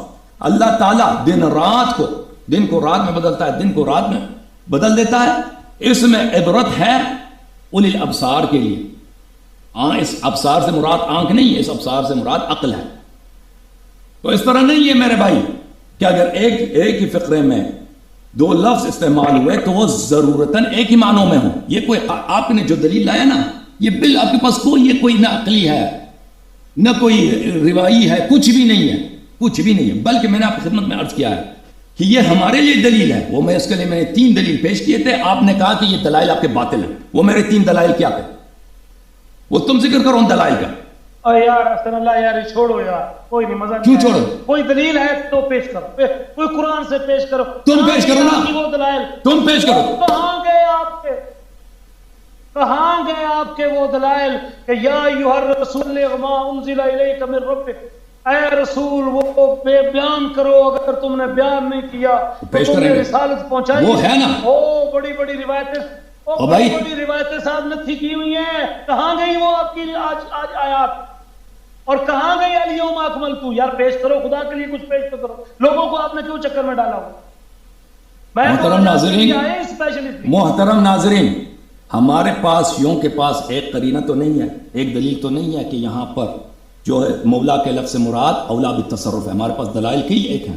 اللہ تعالیٰ دن کو رات میں بدلتا ہے، دن کو رات میں بدل دیتا ہے، اس میں عبرت ہے اولی الابصار کے لیے۔ اس ابصار سے مراد آنکھ نہیں ہے، اس ابصار سے مراد عقل ہے۔ تو اس طرح نہیں ہے میرے بھائی کہ اگر ایک ہی فقرے میں دو لفظ استعمال ہوئے تو وہ ضرورتاً ایک ہی معنوں میں ہوں۔ یہ کوئی آپ نے جو دلیل لایا نا، یہ آپ کے پاس کوئی نہ عقلی ہے نہ کوئی روایی ہے، کچھ بھی نہیں ہے، بلکہ میں نے آپ کی خدمت میں عرض کیا ہے کہ یہ ہمارے لیے دلیل ہے۔ وہ میں اس کے لیے میں نے 3 دلیل پیش کیے تھے، آپ نے کہا کہ یہ دلائل آپ کے باطل ہیں۔ وہ میرے 3 دلائل کیا تھے؟ وہ تم ذکر کرو ان دلائل کا۔ یار حسن اللہ یار چھوڑو یار، کوئی نہیں، مزہ کیوں چھوڑو؟ کوئی دلیل ہے تو پیش کرو، کوئی قرآن سے پیش کرو، تم پیش کرو نا، وہ دلائل تم پیش کرو۔ کہاں گئے آپ کے وہ دلائل کہ یا ایھا الرسول ما انزل الیک من ربک، اے رسول وہ بیان کرو، اگر تم نے بیان نہیں کیا تو تم نے رسالت پہنچائی۔ وہ ہے نا، بڑی بڑی روایتیں صاحب نتھی کی ہوئی ہیں، کہاں گئی وہ آپ کی آج آیات؟ اور کہاں گئی الیوم اکملت؟ یار پیش کرو، خدا کے لیے کچھ پیش تو کرو، لوگوں کو آپ نے کیوں چکر میں ڈالا ہوا؟ محترم ناظرین، ہمارے پاس یوں کے پاس ایک قرینہ تو نہیں ہے، ایک دلیل تو نہیں ہے کہ یہاں پر جو ہے مولا کے لفظ سے مراد اولا بالتصرف ہے۔ ہمارے پاس دلائل کئی ایک ہیں۔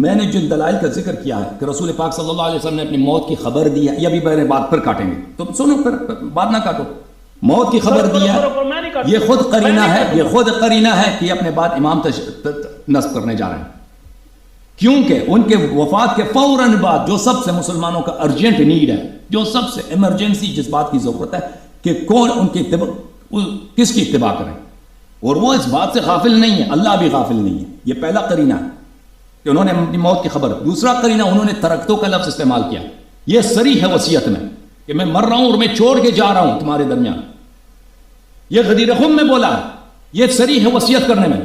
میں نے جن دلائل کا ذکر کیا ہے کہ رسول پاک صلی اللہ علیہ وسلم نے اپنی موت کی خبر دی ہے، یہ بھی میرے بات پر کاٹیں گے تو سنو، پھر بات نہ کاٹو۔ موت کی خبر دی ہے، یہ خود قرینہ ہے کہ یہ اپنے بات امام نصب کرنے جا رہے ہیں، کیونکہ ان کے وفات کے فوراً بعد جو سب سے مسلمانوں کا ارجنٹ نیڈ ہے، جو سب سے ایمرجنسی جس بات کی ضرورت ہے کہ کون ان کی کس کی اتباع کریں، اور وہ اس بات سے غافل نہیں ہے، اللہ بھی غافل نہیں ہے۔ یہ پہلا قرینہ ہے کہ انہوں نے اپنی موت کی خبر۔ دوسرا قرینہ، انہوں نے ترکتوں کا لفظ استعمال کیا، یہ صریح ہے وصیت میں کہ میں مر رہا ہوں اور میں چھوڑ کے جا رہا ہوں تمہارے درمیان۔ یہ غدیر خم میں بولا ہے، یہ صریح ہے وصیت کرنے میں۔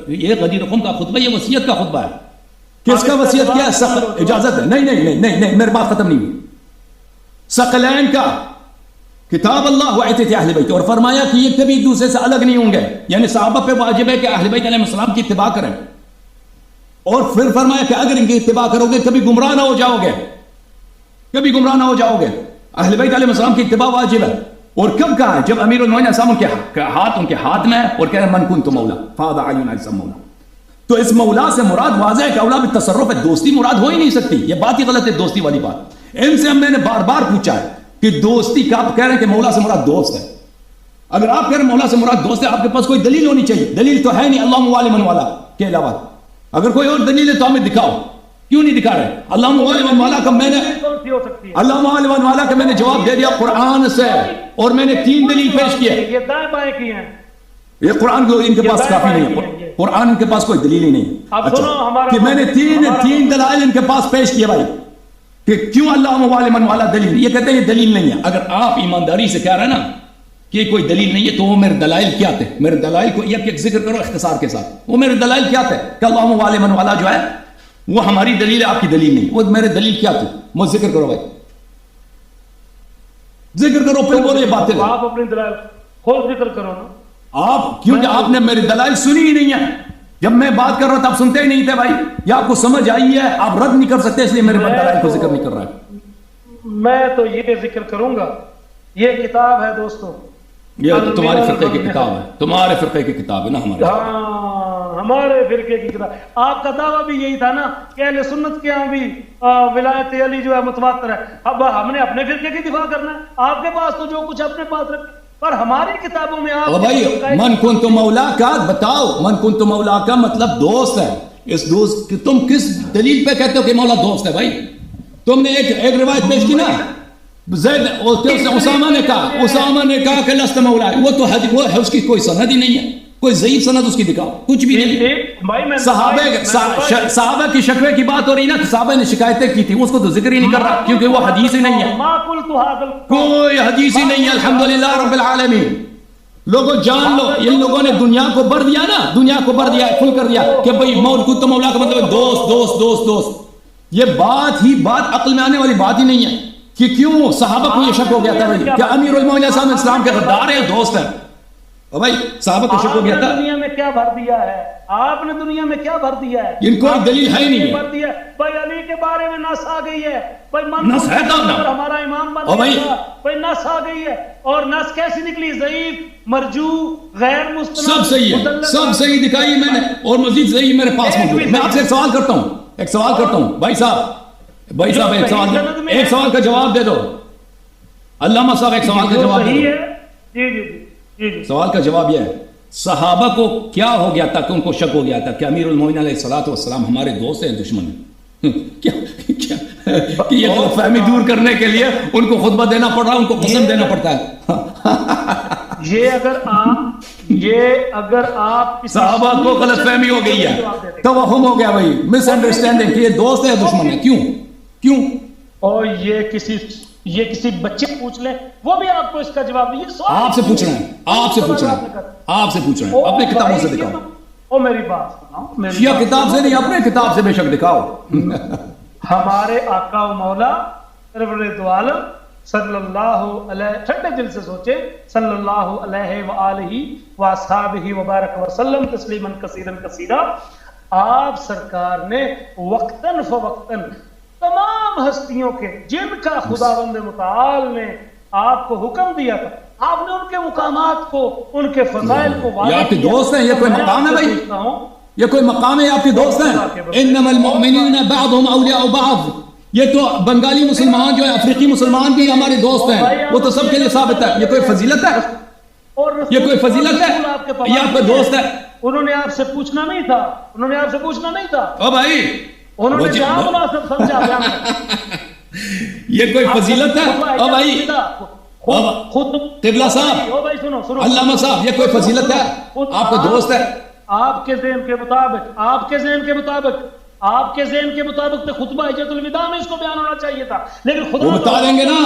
یہ غدیر خم کا خطبہ، یہ وصیت کا خطبہ ہے۔ کس کا وصیت کیا ہے؟ اجازت ہے، نہیں میری بات ختم نہیں ہوئی۔ ثقلین کا کتاب اللہ و عتیت اہل بیت، اور فرمایا کہ یہ کبھی دوسرے سے الگ نہیں ہوں گے، یعنی صحابہ پہ واجب ہے کہ اہل بیت علیہ السلام کی اتباع کریں، اور پھر فرمایا کہ اگر ان کی اتباع کرو گے کبھی گمراہ نہ ہو جاؤ گے، اہل بیت علیہ السلام کی اتباع واجب ہے۔ اور کب کہا ہے؟ جب امیر المومنین السلام ان کے ہاتھ میں ہے اور کہہ رہے من کنت مولا فہذا علی علیہ مولا۔ تو اس مولا سے مراد واضح ہے کہ اولا بالتصرف ہے، دوستی مراد ہو ہی نہیں سکتی، یہ بات ہی غلط ہے دوستی والی بات۔ ان سے ہم نے بار بار پوچھا ہے کہ دوستی کا، آپ کہہ رہے ہیں کہ مولا سے مراد دوست ہے، اگر آپ کہہ رہے ہیں مولا سے مراد دوست ہے، آپ کے پاس کوئی دلیل ہونی چاہیے، دلیل تو ہے نہیں اللہ والی من والا کے علاوہ۔ اگر کوئی اور دلیل ہے تو ہمیں دکھاؤ، کیوں نہیں دکھا رہے؟ اللہ والی من والا کا میں نے جواب دے دیا قرآن سے، اور میں نے 3 دلیل پیش کیے۔ یہ دائیں بائیں کی ہیں، یہ قرآن کو ان کے پاس کافی نہیں ہے، قرآن ان کے پاس کوئی دلیل ہی نہیں۔ اب سنو ہمارا کہ میں نے 3 دلائل ان کے پاس پیش کیے بھائی، کہ کیوں اللہ والے من والا دلیل، یہ کہتے ہیں یہ دلیل نہیں ہے. اگر آپ ایمانداری سے کہہ رہے ہیں نا کہ کوئی دلیل نہیں ہے تو وہ میرے دلائل کیا تھے؟ میرے دلائل کو ایک ذکر کرو اختصار کے ساتھ. وہ میرے دلائل کیا تھے کہ اللہ والے من والا جو ہے وہ ہماری دلیل ہے، آپ کی دلیل نہیں. وہ میرے دلیل کیا تھے؟ مجھ ذکر کرو بھائی، ذکر کرو پھر بولے باتیں. آپ اپنی دلائل خود ذکر کرو نا. آپ کیونکہ آپ نے میری دلائل سنی ہی نہیں ہے. جب میں بات کر رہا تھا آپ سنتے ہی نہیں تھے بھائی، یا آپ کو سمجھ آئی ہے آپ رد نہیں کر سکتے اس لیے میرے دلائل کو ذکر نہیں کر رہا ہے. میں تو یہ ذکر کروں گا، یہ کتاب ہے دوستو، یہ تو تمہارے فرقے کی کتاب ہے، تمہارے فرقے کی کتاب ہے نا ہمارے. ہاں ہمارے فرقے کی کتاب. آپ کا دعویٰ بھی یہی تھا نا کہ اہل سنت کے ہاں بھی ولایت علی جو ہے متواتر ہے. اب ہم نے اپنے فرقے کی دفاع کرنا ہے، آپ کے پاس تو جو کچھ اپنے پاس رکھے، پر ہماری کتابوں میں آپ بھائی من کنت مولا کا بتاؤ، من کنت مولا کا مطلب دوست ہے. اس دوست تم کس دلیل پہ کہتے ہو کہ مولا دوست ہے؟ بھائی تم نے ایک روایت پیش کی نا، زید اسامہ نے کہا کہ لست مولا، وہ تو وہ ہے، اس کی کوئی سند ہی نہیں ہے، کوئی ضعیف سند اس کی دکھاؤ، کچھ بھی نہیں. صحابہ کی شکوے کی بات ہو رہی نا، صحابہ نے شکایتیں کی تھی، اس کو تو ذکر ہی نہیں کر رہا کیونکہ وہ حدیث ہی نہیں ہے، کوئی حدیث ہی نہیں ہے. الحمدللہ رب العالمین. لوگوں جان لو، ان لوگوں نے دنیا کو بھر دیا نا، دنیا کو بھر دیا، کھل کر دیا کہ بھائی کنت مولا کا مطلب دوست دوست دوست دوست. یہ بات عقل میں آنے والی بات ہی نہیں ہے کہ کیوں صحابہ کو یہ شک ہو گیا تھا بھائی کہ امیر المومنین صاحب اسلام کے غدار ہیں، دوست ہیں. بھائی صحابہ کو شک ہو گیا تھا. دنیا میں کیا بھر دیا ہے آپ نے؟ دنیا میں کیا بھر دیا ہے؟ ان کو دلیل ہے ہی نہیں بھر دیا بھائی. علی کے بارے میں نص آ گئی ہے بھائی، نص ہے تب نا ہمارا امام بن گیا بھائی، نص آ گئی ہے. اور نص کیسی نکلی؟ ضعیف، مرجو، غیر مستند، سب صحیح ہے، سب صحیح دکھائی میں نے، اور مزید صحیح میرے پاس موجود ہے. میں آپ سے ایک سوال کرتا ہوں بھائی صاحب ایک سوال کا جواب دے دو. علامہ صاحب ایک سوال کا جواب دے دو. سوال کا جواب یہ ہے، صحابہ کو کیا ہو گیا تھا کہ ان کو شک ہو گیا تھا کہ امیر المومنین علیہ الصلوۃ والسلام ہمارے دوست ہیں دشمن ہیں؟ کہ یہ غلط فہمی دور کرنے کے لیے ان کو خطبہ دینا پڑ رہا ہے، ان کو قسم دینا پڑتا ہے. یہ اگر آپ صحابہ کو غلط فہمی ہو گئی ہے، توہم ہو گیا بھائی، مس انڈرسٹینڈنگ کہ یہ دوست ہے دشمن ہے. کیوں؟ اور یہ کسی بچے پوچھ لیں، وہ بھی آپ کو اس کا جواب دیں. آپ سے پوچھ رہے ہیں، اپنے کتابوں سے دکھاؤ. او میری بات سنو، شیعہ کتاب سے نہیں، اپنے کتاب سے بے شک دکھاؤ. ہمارے آقا و مولا رب عالم صلی اللہ علیہ، ٹھنڈے دل سے سوچے، صلی اللہ علیہ وآلہ وصحبہ وبارک وسلم تسلیما کثیرا کثیرا. آپ سرکار نے وقتاً فوقتاً تمام ہستیوں کے جن کا خداوند متعال نے آپ کو حکم دیا تھا، آپ نے ان کے مقامات کو، ان کے فضائل کو واضح کیا. یہ آپ کے دوست ہیں، یہ کوئی مقام ہے بھائی؟ یہ کوئی مقام ہے؟ آپ کے دوست ہیں. انما المؤمنین بعضهم اولیاء بعض. یہ تو بنگالی مسلمان جو ہے، افریقی مسلمان بھی ہمارے دوست ہیں، وہ تو سب کے لیے ثابت ہے. یہ کوئی فضیلت ہے؟ یہ کوئی فضیلت ہے؟ یہ آپ کا دوست ہے. انہوں نے آپ سے پوچھنا نہیں تھا، او بھائی انہوں نے جہاں مناسب سمجھا. یہ کوئی فضیلت ہے؟ او بھائی قبلہ صاحب، علامہ صاحب، یہ کوئی فضیلت ہے؟ آپ کا دوست ہے. آپ کے ذہن کے مطابق تو خطبہ حجۃ الوداع میں اس کو بیان ہونا چاہیے تھا، لیکن خدا وہ بتا دیں گے نا،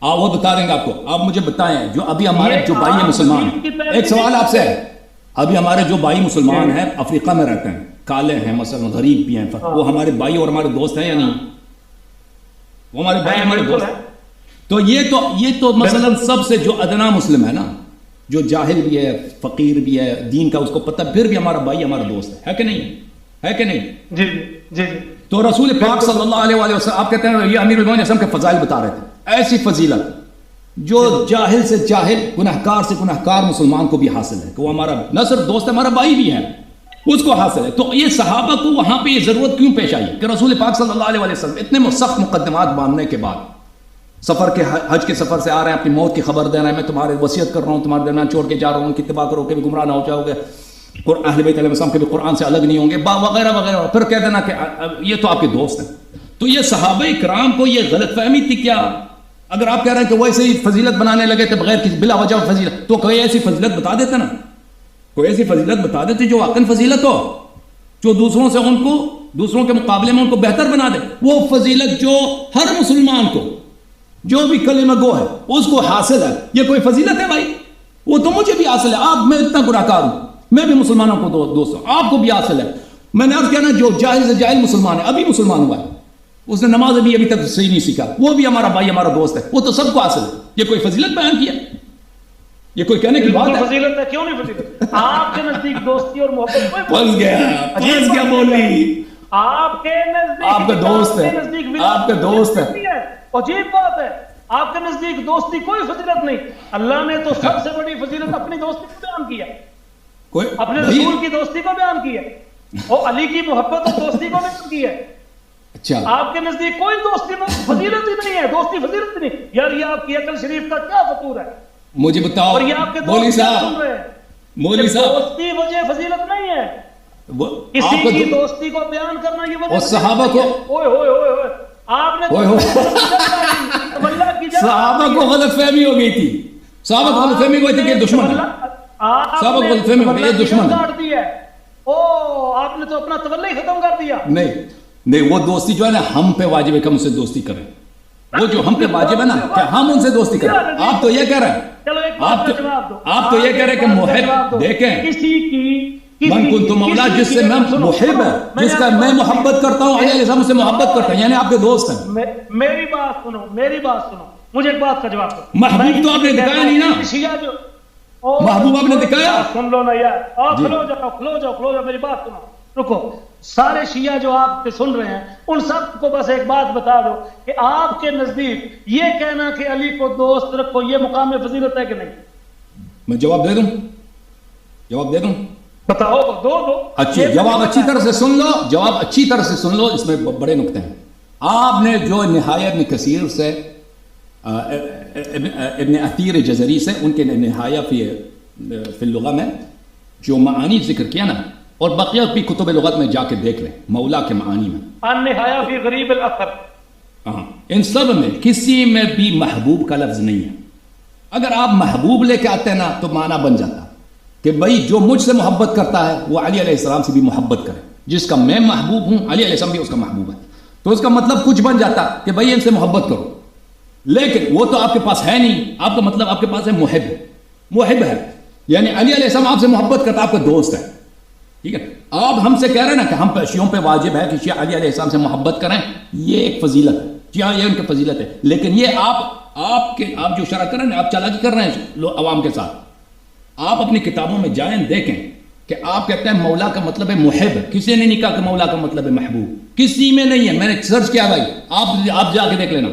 وہ بتا دیں گے آپ کو. آپ مجھے بتائیں، جو ابھی ہمارے جو بھائی مسلمان، ایک سوال آپ سے ہے، ابھی ہمارے جو بھائی مسلمان ہیں افریقہ میں رہتے ہیں، کالے ہیں مثلا، غریب بھی ہیں، وہ ہمارے بھائی اور ہمارے دوست ہیں یا نہیں؟ وہ ہمارے بھائی ہمارے دوست ہیں. تو یہ تو مثلا سب سے جو ادنا مسلم ہے نا، جو جاہل بھی ہے، فقیر بھی ہے، دین کا اس کو پتہ، پھر بھی ہمارا بھائی ہمارا دوست ہے کہ نہیں؟ جی. تو رسول پاک صلی اللہ علیہ وآلہ وسلم، آپ کہتے ہیں یہ امیر المومنین کے فضائل بتا رہے تھے. ایسی فضیلت جو جاہل سے جاہل، گناہکار سے گناہکار مسلمان کو بھی حاصل ہے کہ وہ ہمارا نہ صرف دوست ہے، ہمارا بھائی بھی ہے، اس کو حاصل ہے. تو یہ صحابہ کو وہاں پہ یہ ضرورت کیوں پیش آئی کہ رسول پاک صلی اللہ علیہ وسلم اتنے سخت مقدمات باندھنے کے بعد، سفر کے حج کے سفر سے آ رہے ہیں، اپنی موت کی خبر دے رہے ہیں، میں تمہارے وصیت کر رہا ہوں، تمہارے درمیان چھوڑ کے جا رہا ہوں، ان کی اتباع کرو کہ بھی گمراہ نہ ہو جاؤ گے، اہل بیت علیہ السلام کے بھی قرآن سے الگ نہیں ہوں گے، وغیرہ وغیرہ. پھر کہہ دینا کہ یہ تو آپ کے دوست ہیں. تو یہ صحابہ کرام کو یہ غلط فہمی تھی کیا؟ اگر آپ کہہ رہے ہیں کہ ویسے ہی فضیلت بنانے لگے تھے بغیر کسی بلا وجہ فضیلت، تو کوئی ایسی فضیلت بتا دیتے نا، کوئی ایسی فضیلت بتا دیتے جو واقعی فضیلت ہو، جو دوسروں سے ان کو دوسروں کے مقابلے میں ان کو بہتر بنا دے. وہ فضیلت جو ہر مسلمان کو جو بھی کلمہ گو ہے اس کو حاصل ہے. یہ کوئی فضیلت ہے بھائی؟ وہ تو مجھے بھی حاصل ہے. آپ میں اتنا گناہ کار ہوں, میں بھی مسلمانوں کو دوست ہوں, آپ کو بھی حاصل ہے. میں نے عرض کیا نا, جو جاہل سے جاہل مسلمان ہے, ابھی مسلمان ہوا ہے, اس نے نماز ابھی تک صحیح نہیں سیکھا, وہ بھی ہمارا بھائی ہمارا دوست ہے, وہ تو سب کو حاصل ہے. یہ کوئی فضیلت بیان کیا؟ یہ کوئی کہنے کی بات ہے؟ فضیلت ہے, کیوں نہیں فضیلت؟ آپ کے نزدیک دوستی اور محبت پھنس گیا بولی. آپ کے نزدیک آپ کا دوست ہے, آپ کا دوست ہے. عجیب بات ہے, آپ کے نزدیک دوستی کوئی فضیلت نہیں. اللہ نے تو سب سے بڑی فضیلت اپنی دوستی کو بیان کیا, اپنے رسول کی دوستی کو بیان کیا, اور علی کی محبت اور دوستی کو بیان کیا. اچھا, آپ کے نزدیک کوئی دوستی میں فضیلت ہی نہیں ہے, دوستی فضیلت ہی نہیں. یار یہ آپ کی عقل شریف کا کیا فطور ہے؟ مجھے بتاؤ. اور یہ آپ کے مولوی صاحب, مولوی صاحب, دوستی وجہ فضیلت نہیں ہے. کسی کی دوستی کو بیان کرنا یہ وجہ, اور صحابہ کو آپ نے صحابہ کو غلط فہمی ہو گئی تھی. صحابہ کو غلط فہمی ہوئی تھی کہ دشمن ہے. صحابہ کو غلط فہمی ہو گئی, یہ دشمن ہے. آپ نے تو اپنا تولی ختم کر دیا. نہیں, وہ دوستی جو ہے نا ہم پہ واجب ہے کہ ہم ان سے دوستی کریں. وہ جو ہم پہ واجب ہے نا کہ ہم ان سے دوستی کریں. آپ تو یہ کہہ رہے ہیں, آپ تو یہ کہہ رہے ہیں کہ محب, دیکھیں کسی کی من کنت مولا, جس سے میں محب ہے, جس کا میں محبت کرتا ہوں, علیہ السلام سے محبت کرتا ہیں, یعنی آپ کے دوست ہیں. میری بات سنو, مجھے ایک بات کا جواب دو. محبوب تو آپ نے دکھایا نہیں نا, محبوب آپ نے دکھایا. سن لو نا یار, کھلو جاؤ, میری بات سنو, رکو. سارے شیعہ جو آپ کے سن رہے ہیں ان سب کو بس ایک بات بتا دو کہ آپ کے نزدیک یہ کہنا کہ علی کو دوست رکھو یہ مقام فضیلت ہے کہ نہیں؟ میں جواب دے دوں بتاؤ, دو. اچھی جواب اچھی طرح سے سن لو, جواب اچھی طرح سے سن لو, اس میں بڑے نکتے ہیں. آپ نے جو نہایہ ابن کثیر سے, ابن اثیر جزری سے, ان کے نہایہ فی اللغہ میں جو معانی ذکر کیا نا, اور بقیہ بھی کتب لغت میں جا کے دیکھ لیں, مولا کے معانی میں النہایہ فی غریب الاثر, ان سب میں کسی میں بھی محبوب کا لفظ نہیں ہے. اگر آپ محبوب لے کے آتے ہیں نا تو معنی بن جاتا کہ بھائی جو مجھ سے محبت کرتا ہے وہ علی علیہ السلام سے بھی محبت کرے, جس کا میں محبوب ہوں علی علیہ السلام بھی اس کا محبوب ہے. تو اس کا مطلب کچھ بن جاتا کہ بھائی ان سے محبت کرو, لیکن وہ تو آپ کے پاس ہے نہیں. آپ کا مطلب آپ کے پاس ہے محب ہے, یعنی علی علیہ السلام آپ سے محبت کرتا, آپ کا دوست ہے. ٹھیک ہے, آپ ہم سے کہہ رہے ہیں نا کہ ہم شیعوں پہ واجب ہے کہ شیعہ علی علیہ السلام سے محبت کریں, یہ ایک فضیلت ہے. جی ہاں, یہ ان کی فضیلت ہے, لیکن یہ آپ جو شرح کر رہے ہیں, آپ چالاکی کر رہے ہیں عوام کے ساتھ. آپ اپنی کتابوں میں جائیں دیکھیں کہ آپ کہتے ہیں مولا کا مطلب ہے محب. کسی نے نہیں کہا کہ مولا کا مطلب ہے محبوب, کسی میں نہیں ہے. میں نے سرچ کیا بھائی, آپ جا کے دیکھ لینا.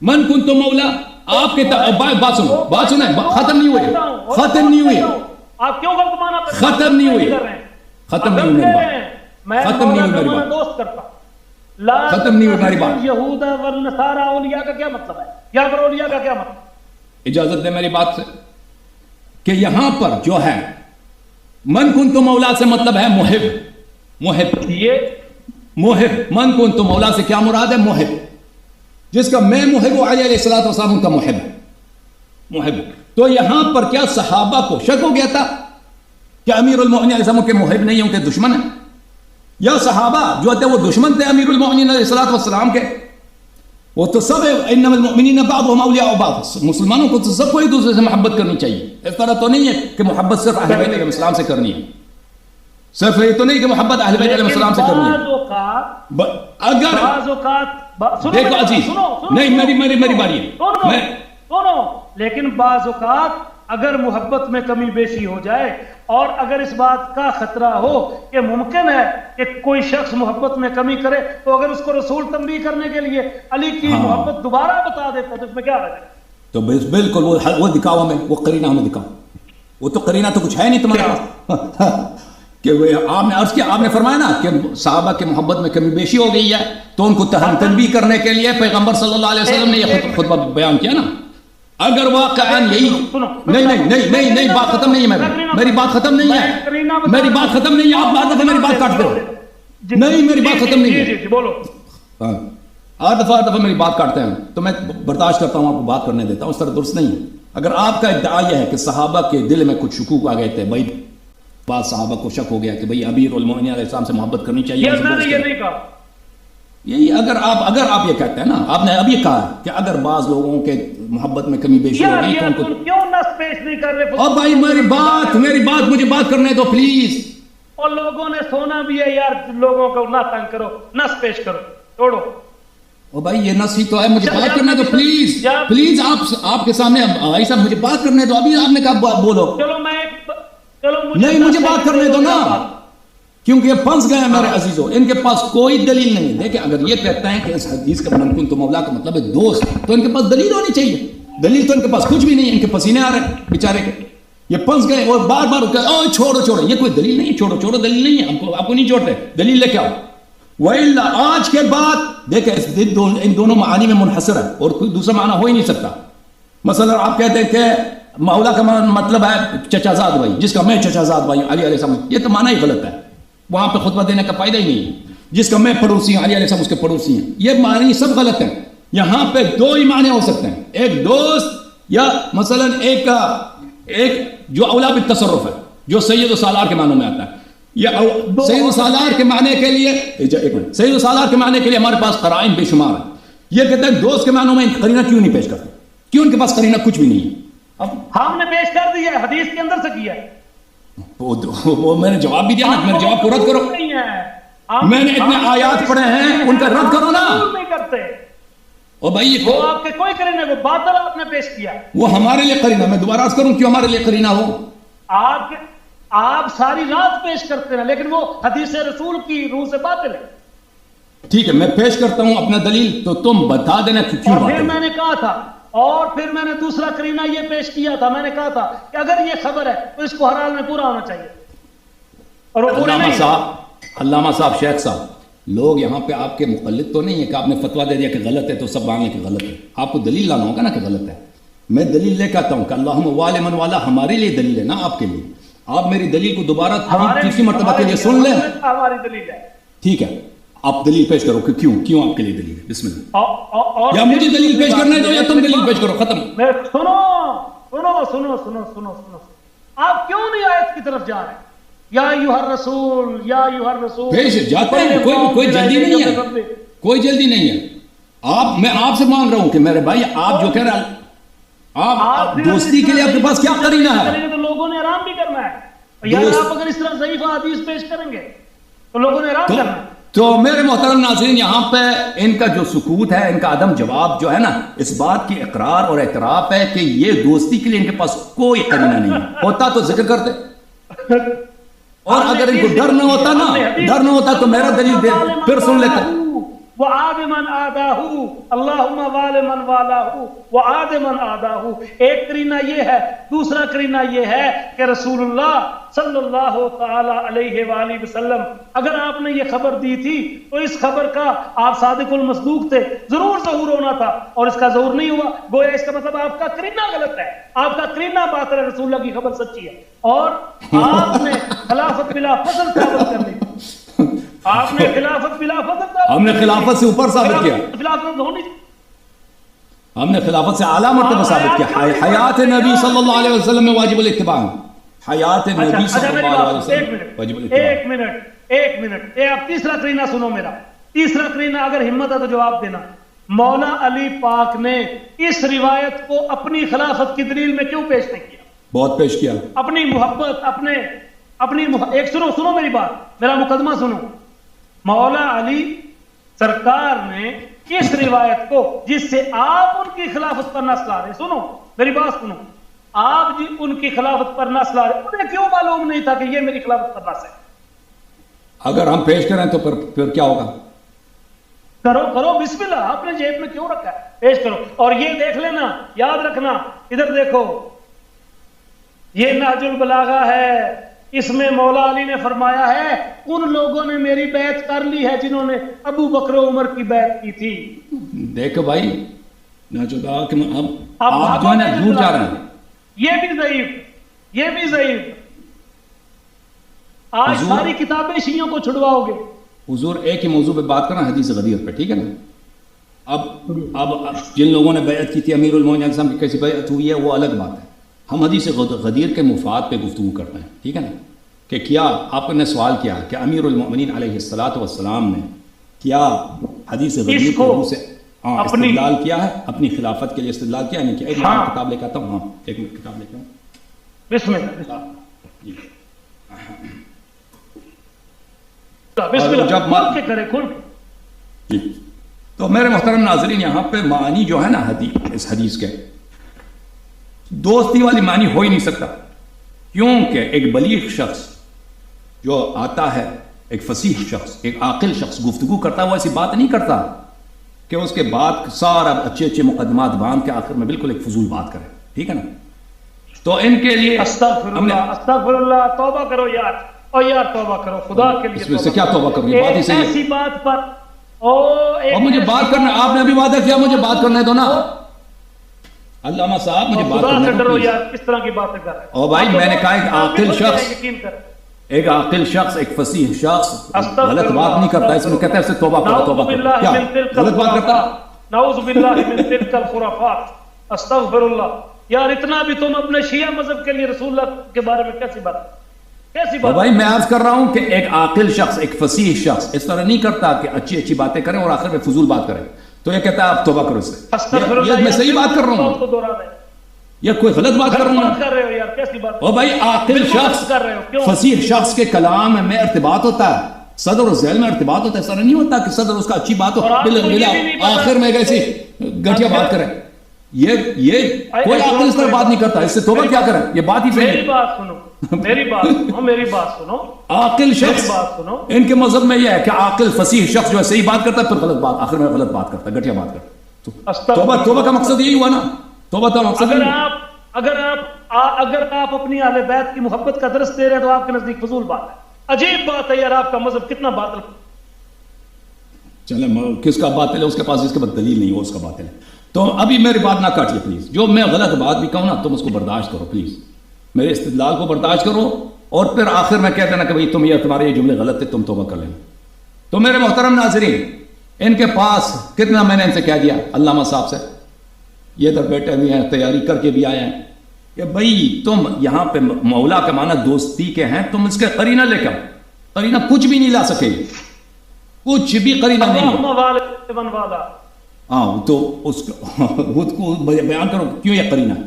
من کنت مولا, آپ کے بات سنیں, ختم نہیں ہوئی, آپ کیوں غلط مانا پہ ختم نہیں ہوئی میری بات. یہود والنصارى اولیاء کا کیا مطلب ہے؟ یہاں پر اولیاء کا کیا مطلب؟ اجازت دے میری بات سے کہ یہاں پر جو ہے من کنت مولا سے مطلب ہے محب. یہ محب, من کنت مولا سے کیا مراد ہے؟ محب. جس کا میں محب ہوں علی علیہ السلام ان کا محب. تو یہاں پر کیا صحابہ کو شک ہو گیا تھا کہ امیر المؤمنین علیہ السلام کے محب نہیں ہیں, ان کے دشمن ہیں؟ یا صحابہ جو تھے وہ دشمن تھے امیر المؤمنین علیہ السلام کے؟ وہ تو سب انما المؤمنین بعضهم اولیاء بعض, مسلمانوں کو تو سب کو ایک دوسرے سے محبت کرنی چاہیے. اس طرح تو نہیں ہے کہ محبت صرف اہل بیت علیہ السلام سے کرنی ہے, صرف یہ تو نہیں کہ محبت اہل بیت علیہ السلام سے کرنی ہے. اگر دیکھو عزیز, نہیں میری باری ہے, لیکن بعض اوقات اگر محبت میں کمی بیشی ہو جائے اور اگر اس بات کا خطرہ ہو کہ ممکن ہے کہ کوئی شخص محبت میں کمی کرے, تو اگر اس کو رسول تنبیہ کرنے کے لیے علی کی محبت دوبارہ بتا دیتا تو اس میں کیا رہے؟ تو بالکل وہ دکھاؤ ہمیں, وہ قرینہ ہمیں دکھاؤ. وہ تو قرینہ تو کچھ ہے نہیں تمہارے پاس کہ آپ نے عرض کیا, آپ نے فرمایا نا کہ صحابہ کے محبت میں کمی بیشی ہو گئی ہے, تو ان کو تنبیہ کرنے کے لیے پیغمبر صلی اللہ علیہ وسلم نے یہ خطبہ بیان کیا نا. اگر واقعاً یہی نہیں بات ختم نہیں ہے, میری بات ختم نہیں ہے, آپ ہر دفعہ میری بات کاٹ دو. نہیں, میری بات ختم نہیں ہے, ہر دفعہ میری بات کاٹتے ہیں تو میں برداشت کرتا ہوں, آپ کو بات کرنے دیتا ہوں. اس طرح درست نہیں ہے. اگر آپ کا ادعا یہ ہے کہ صحابہ کے دل میں کچھ شکوک آ گئے تھے, بھائی بعض صحابہ کو شک ہو گیا کہ بھئی امیر المومنین علیہ السلام سے محبت کرنی چاہیے. میں نے یہ نہیں کہا. یہی اگر آپ یہ کہتے ہیں نا، آپ نے اب یہ کہا کہ اگر بعض لوگوں کے محبت میں کمی بیشی ہوگی تو ان کو کیوں نس پیش نہیں کر رہے؟ اور بھائی میری بات مجھے بات کرنے دو پلیز. اور لوگوں نے سونا بھی ہے یار، لوگوں کو نہ تنگ کرو، نس پیش کرو، چھوڑو. او بھائی یہ نس ہی تو ہے، مجھے بات کرنے دو پلیز. آپ کے سامنے بھائی صاحب مجھے بات کرنے دو. ابھی آپ نے کہا بولو. چلو نہیں مجھے بات کرنے دو نا، کیونکہ یہ پھنس گئے ہیں میرے عزیزوں. ان کے پاس کوئی دلیل نہیں. دیکھیں اگر یہ کہتے ہیں کہ اس حدیث کا من کنت مولا کا مطلب ہے دوست، تو ان کے پاس دلیل ہونی چاہیے. دلیل تو ان کے پاس کچھ بھی نہیں ہے. ان کے پسینے آ رہے ہیں بیچارے کے. یہ پھنس گئے اور بار بار چھوڑو. یہ کوئی دلیل نہیں ہے. چھوڑو دلیل نہیں ہے. آپ کو نہیں چھوڑتے. دلیل لے کے آؤ. وَإِلَّا آج کے بعد دیکھیں ان دونوں معانی میں منحصر ہے اور کوئی دوسرا معنی ہو ہی نہیں سکتا. مثلا آپ کہتے ہیں کہ مولا کا مطلب ہے چچا زاد بھائی، جس کا میں چچا زاد بھائی علی علیہ السلام، یہ تو معنی ہی غلط ہے. وہاں پہ خطبہ دینے کا فائدہ ہی نہیں ہے. جس کا میں پڑوسی ہوں علی علیہ السلام اس کے پڑوسی ہیں، یہ معنی سب غلط ہیں. یہاں پہ دو ہی معنی ہو سکتے ہیں، ایک دوست یا مثلا ایک جو اولا بالتصرف ہے، جو سید و سالار کے معنوں میں آتا ہے. یا سید و سالار کے معنی کے لیے سید و سالار کے معنی کے لیے ہمارے پاس قرائن بے شمار ہیں. یہ کہتے ہیں دوست کے معنوں میں قرینہ کیوں نہیں پیش کرتے؟ کیوں ان کے پاس قرینہ کچھ بھی نہیں ہے؟ اب ہم نے پیش کر دیا ہے، حدیث کے اندر سے کیا ہے. وہ میں نے جواب بھی دیا نا. میرے جواب کو رد کرو. میں نے اتنے آیات پڑھے ہیں، ان کا رد کرو نا. نہیں کرتے. او بھائی وہ آپ کے کوئی قرینہ، وہ باطل آپ نے پیش کیا. وہ ہمارے لیے قرینہ. میں دوبارہ عرض کروں کیوں ہمارے لیے قرینہ ہو. آپ ساری رات پیش کرتے ہیں، لیکن وہ حدیث رسول کی روح سے باطل ہے. ٹھیک ہے میں پیش کرتا ہوں اپنا دلیل، تو تم بتا دینا کہ کیوں باطل ہے. پھر میں نے کہا تھا، اور پھر میں نے دوسرا قرینہ یہ پیش کیا تھا. میں نے کہا تھا کہ اگر یہ خبر ہے تو اس کو ہر حال میں پورا ہونا چاہیے. اور وہ علامہ صاحب شیخ صاحب، لوگ یہاں پہ آپ کے مقلد تو نہیں ہے کہ آپ نے فتویٰ دے دیا کہ غلط ہے تو سب مانگیں کہ غلط ہے. آپ کو دلیل لانا ہوگا نا کہ غلط ہے. میں دلیل لے کے آتا ہوں کہ اللہم وال من والا ہمارے لیے دلیل ہے نا آپ کے لیے. آپ میری دلیل کو دوبارہ تیسری مرتبہ کے لیے سن لیں. ہماری دلیل ہے. ٹھیک ہے آپ دلیل پیش کرو کہ کیوں آپ کے لیے دلیل ہے. بسم اللہ. یا مجھے دلیل پیش کرنا ہے یا تم دلیل پیش کرو. ختم. سنو آپ کیوں نہیں آیت کی طرف جا رہے ہیں؟ یا ایھا الرسول پیش جاتے ہیں. کوئی جلدی نہیں ہے. کوئی جلدی نہیں ہے. میں آپ سے مانگ رہا ہوں کہ میرے بھائی آپ جو کہہ رہے ہیں آپ دوستی کے لیے آپ کے پاس کیا قرینہ ہے؟ تو لوگوں نے آرام بھی کرنا ہے. یار آپ اگر اس طرح ضعیف حدیث پیش کریں گے تو لوگوں نے آرام کرنا ہے. تو میرے محترم ناظرین، یہاں پہ ان کا جو سکوت ہے، ان کا عدم جواب جو ہے نا، اس بات کی اقرار اور اعتراف ہے کہ یہ دوستی کے لیے ان کے پاس کوئی قرینہ نہیں ہے. ہوتا تو ذکر کرتے. اور اگر ان کو ڈر نہ ہوتا تو میرا دلیل دے پھر سن لیتے. وعاد من آداہو اللہم وال من والاہو وعاد من آداہو. ایک قرینہ یہ ہے. دوسرا قرینہ یہ ہے کہ رسول اللہ صلی اللہ تعالی علیہ وآلہ وسلم اگر آپ نے یہ خبر دی تھی تو اس خبر کا آپ صادق المصدوق تھے، ضرور ظہور ہونا تھا، اور اس کا ظہور نہیں ہوا. گویا اس کا مطلب آپ کا قرینہ غلط ہے، آپ کا قرینہ باطل ہے، رسول اللہ کی خبر سچی ہے. اور آپ نے خلافت بلا فضل ثابت کر دی. آپ نے خلافت بلا فضل، ہم نے خلافت سے اوپر ثابت کیا. ہم نے خلافت سے اعلیٰ مرتبہ ثابت کیا. حیات نبی صلی اللہ علیہ وسلم میں واجب الاتباع. حیات نبی صلی اللہ علیہ وسلم واجب الاتباع. ایک منٹ آپ تیسرا قرینہ سنو میرا. تیسرا قرینہ اگر ہمت ہے تو جواب دینا. مولا علی پاک نے اس روایت کو اپنی خلافت کی دلیل میں کیوں پیش نہیں کیا؟ بہت پیش کیا. اپنی محبت ایک سنو میری بات، میرا مقدمہ سنو. مولا علی سرکار نے اس روایت کو جس سے آپ ان کی خلافت پر نص لا رہے، سنو میری بات سنو، آپ جی ان کی خلافت پر نص لا رہے، انہیں کیوں معلوم نہیں تھا کہ یہ میری خلافت پر نص ہے؟ اگر ہم پیش کریں تو پھر کیا ہوگا؟ کرو بسم اللہ. آپ نے جیب میں کیوں رکھا ہے؟ پیش کرو. اور یہ دیکھ لینا، یاد رکھنا، ادھر دیکھو، یہ نہج البلاغہ ہے. اس میں مولا علی نے فرمایا ہے ان لوگوں نے میری بیعت کر لی ہے جنہوں نے ابو بکر و عمر کی بیعت کی تھی. دیکھو بھائی آپ جو ہے نا جھوٹ جا رہے ہیں. یہ بھی ضعیف. آج ساری کتابیں شیعوں کو چھڑواؤ گے. حضور ایک ہی موضوع پہ بات کرنا، حدیث غدیر پہ، ٹھیک ہے نا. اب جن لوگوں نے بیعت کی تھی امیر المومنین علیہ السلام کی کیسی بیعت ہوئی ہے وہ الگ بات ہے. ہم حدیث غدیر کے مفاد پہ گفتگو کرتے ہیں، ٹھیک ہے نا. کہ کیا آپ نے سوال کیا کہ امیر المؤمنین علیہ الصلوۃ والسلام نے کیا حدیث غریب کے روح سے استدلال کیا ہے، اپنی خلافت کے لیے استدلال کیا نہیں کیا؟ ایک منٹ کتاب لے کے آتا ہوں. ہاں ایک منٹ کتاب لے کے آؤں. بسم اللہ بسم اللہ جب کھول کے کرے کھول کے. تو میرے محترم ناظرین، یہاں پہ معنی جو ہے نا اس حدیث کے، دوستی والی معنی ہو ہی نہیں سکتا، کیونکہ ایک بلیغ شخص جو آتا ہے، ایک فصیح شخص، ایک عاقل شخص گفتگو کرتا ہے، وہ ایسی بات نہیں کرتا کہ اس کے بعد سارا اچھے اچھے مقدمات باندھ کے آخر میں بالکل ایک فضول بات کرے. ٹھیک ہے نا؟ تو ان کے لیے استغفر اللہ، توبہ کرو یار، اور یار توبہ کرو خدا کے لیے. اس میں سے کیا توبہ کروں؟ یہ بات ہی صحیح ہے. ایسی بات پر اور مجھے بات کرنا، آپ نے ابھی وعدہ کیا مجھے بات کرنے دو نا علامہ صاحب، مجھے بات کرنے دو یار. کس طرح کی باتیں کر رہے ہیں؟ اور بھائی میں نے کہا ایک عاقل شخص، ایک عاقل شخص، ایک فصیح شخص غلط بات نہیں کرتا. اس میں کہتا ہے اسے توبہ کرو، توبہ کرو. کیا غلط بات کرتا؟ نعوذ باللہ من تلک الخرافات. استغفر اللہ. یار اتنا بھی تم اپنے شیعہ مذہب کے لیے رسول اللہ کے بارے میں کیسی بات، کیسی بات؟ بھائی میں عرض کر رہا ہوں کہ ایک عاقل شخص، ایک فصیح شخص اس طرح نہیں کرتا کہ اچھی اچھی باتیں کریں اور آخر میں فضول بات کریں. تو یہ کہتا ہے آپ توبہ کرو اس سے. یہ میں صحیح بات کر رہا ہوں یا کوئی غلط بات کر رہا ہوں؟ اور بھائی عاقل شخص، فصیح شخص کے کلام میں ارتباط ہوتا ہے، صدر و ذیل میں ارتباط ہوتا ہے. ایسا نہیں ہوتا کہ صدر اس کا اچھی بات ہو آخر میں ایسی گٹھیا بات کرے. یہ کوئی عاقل اس طرح بات نہیں کرتا. اس سے توبہ کیا کریں؟ یہ بات ہی صحیح ہے. میری بات سنو، میری بات سنو. عاقل شخص، ان کے مذہب میں یہ ہے کہ عاقل فصیح شخص جو ہے صحیح بات کرتا ہے، پھر غلط بات آخر میں غلط بات کرتا ہے، گٹھیا بات کرتا ہے. توبہ کا مقصد یہی ہوا نا. توبہ کا مقصد اگر آپ اپنی اہل بیت کی محبت کا درس دے رہے ہیں تو آپ کے نزدیک فضول بات ہے. عجیب بات ہے یار، آپ کا مذہب کتنا باطل. چلے کس کا باطل ہے؟ اس کے پاس، اس کے پاس دلیل نہیں ہو اس کا باطل ہے. تو ابھی میری بات نہ کاٹیے پلیز. جو میں غلط بات بھی کہوں نا تم اس کو برداشت کرو پلیز، میرے استدلال کو برداشت کرو، اور پھر آخر میں کہہ دینا کہ بھئی تمہارے یہ جملے غلط تھے، تم توبہ کر لینا. تو میرے محترم ناظرین، ان کے پاس کتنا میں نے ان سے کہہ دیا علامہ صاحب سے، یہ ادھر بیٹھے بھی ہیں، تیاری کر کے بھی آئے ہیں کہ بھئی تم یہاں پہ مولا کے معنی دوستی کے ہیں، تم اس کے قرینہ لے کر، قرینہ کچھ بھی نہیں لا سکے، کچھ بھی قرینہ نہیں ہے. ہاں تو اس کو بیان کرو کیوں یہ قرینہ ہے.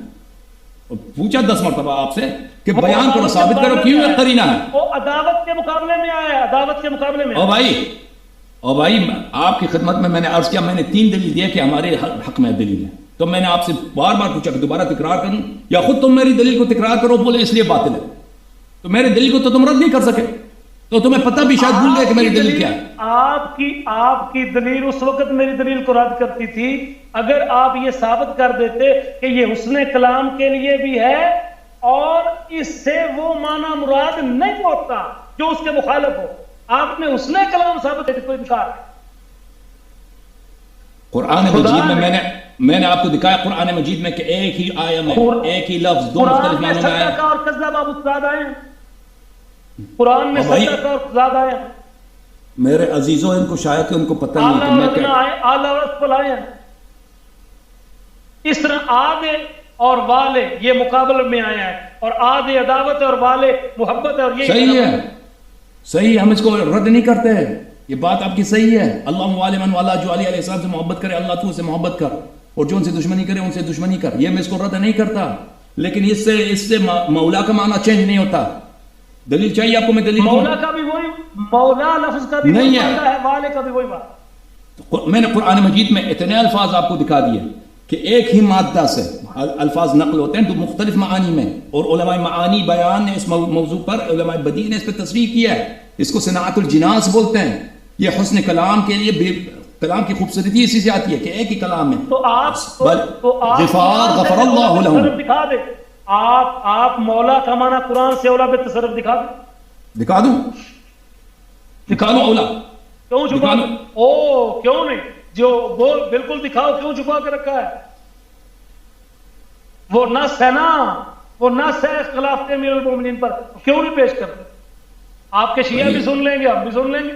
پوچھا 10 مرتبہ آپ سے کہ بیان کرو، ثابت کرو کیوں یہ قرینہ ہے. وہ عداوت کے مقابلے میں آیا ہے، عداوت کے مقابلے میں. اور بھائی آپ کی خدمت میں نے عرض کیا، میں نے 3 دلیل دیے کہ ہمارے حق میں دلیل ہے. تو میں نے آپ سے بار بار پوچھا کہ دوبارہ تکرار کروں یا خود تم میری دلیل کو تکرار کرو؟ بولے اس لیے باطل ہے. تو میرے دلیل کو تو تم رد نہیں کر سکے، تو تمہیں پتہ بھی شاید بھول گئے کہ میری دلیل کیا ہے. آپ کی دلیل اس وقت میری دلیل کو رد کرتی تھی اگر آپ یہ ثابت کر دیتے کہ یہ حسن کلام کے لیے بھی ہے اور اس سے وہ معنی مراد نہیں ہوتا جو اس کے مخالف ہو. آپ نے حسن کلام ثابت کرتے کوئی انکار. قرآن مجید میں میں نے آپ کو دکھایا، قرآن مجید میں کہ ایک ہی آیہ میں ایک ہی لفظ 2 مختلف معنوں میں آیا. اور کذاب ابو استاد آئے ہیں قرآن میں، صدق اور زیادہ آئے ہیں. میرے عزیزوں، ان کو شاید کہ ان کو پتہ نہیں کہ میں کیا اعلیٰ اور اسفل آئے ہیں. اس طرح آدھے اور والے یہ مقابل میں آیا ہے، اور آدھے عداوت اور والے محبت ہے. اور یہ صحیح ہے، صحیح، ہم اس کو رد نہیں کرتے ہیں، یہ بات آپ کی صحیح ہے. اللہ والے من والا، جو علی علیہ السلام سے محبت کرے اللہ تو سے محبت کر، اور جو ان سے دشمنی کرے ان سے دشمنی کر. یہ میں اس کو رد نہیں کرتا، لیکن اس سے مولا کا معنی چینج نہیں ہوتا. دلیل چاہیے آپ کو؟ میں دلیل مولا کا بھی وہی، مولا لفظ کا بھی نہیں ہے، والے کا بھی وہی بات. میں نے قرآن مجید میں اتنے الفاظ آپ کو دکھا دیے کہ ایک ہی مادہ سے الفاظ نقل ہوتے ہیں تو مختلف معانی میں، اور علماء معانی بیان نے اس موضوع پر، علماء بدیع نے اس پہ تصریح کیا ہے. اس کو صناعت الجناس بولتے ہیں. یہ حسن کلام کے لیے، کلام کی خوبصورتی اسی سے آتی ہے کہ ایک ہی کلام میں. تو آپ غفار غفر اللہ لہم دکھا دے. آپ مولا کا معنی قرآن سے اولا بے تصرف دکھا دیں. دکھا دوں اولا کیوں چھپا؟ کیوں نہیں؟ جو بول بالکل دکھاؤ، کیوں چھپا کے رکھا ہے؟ وہ نص ہے نا، وہ نص ہے خلافت امیر المومنین پر، کیوں نہیں پیش کرتے؟ آپ کے شیعہ بھی سن لیں گے، ہم بھی سن لیں گے.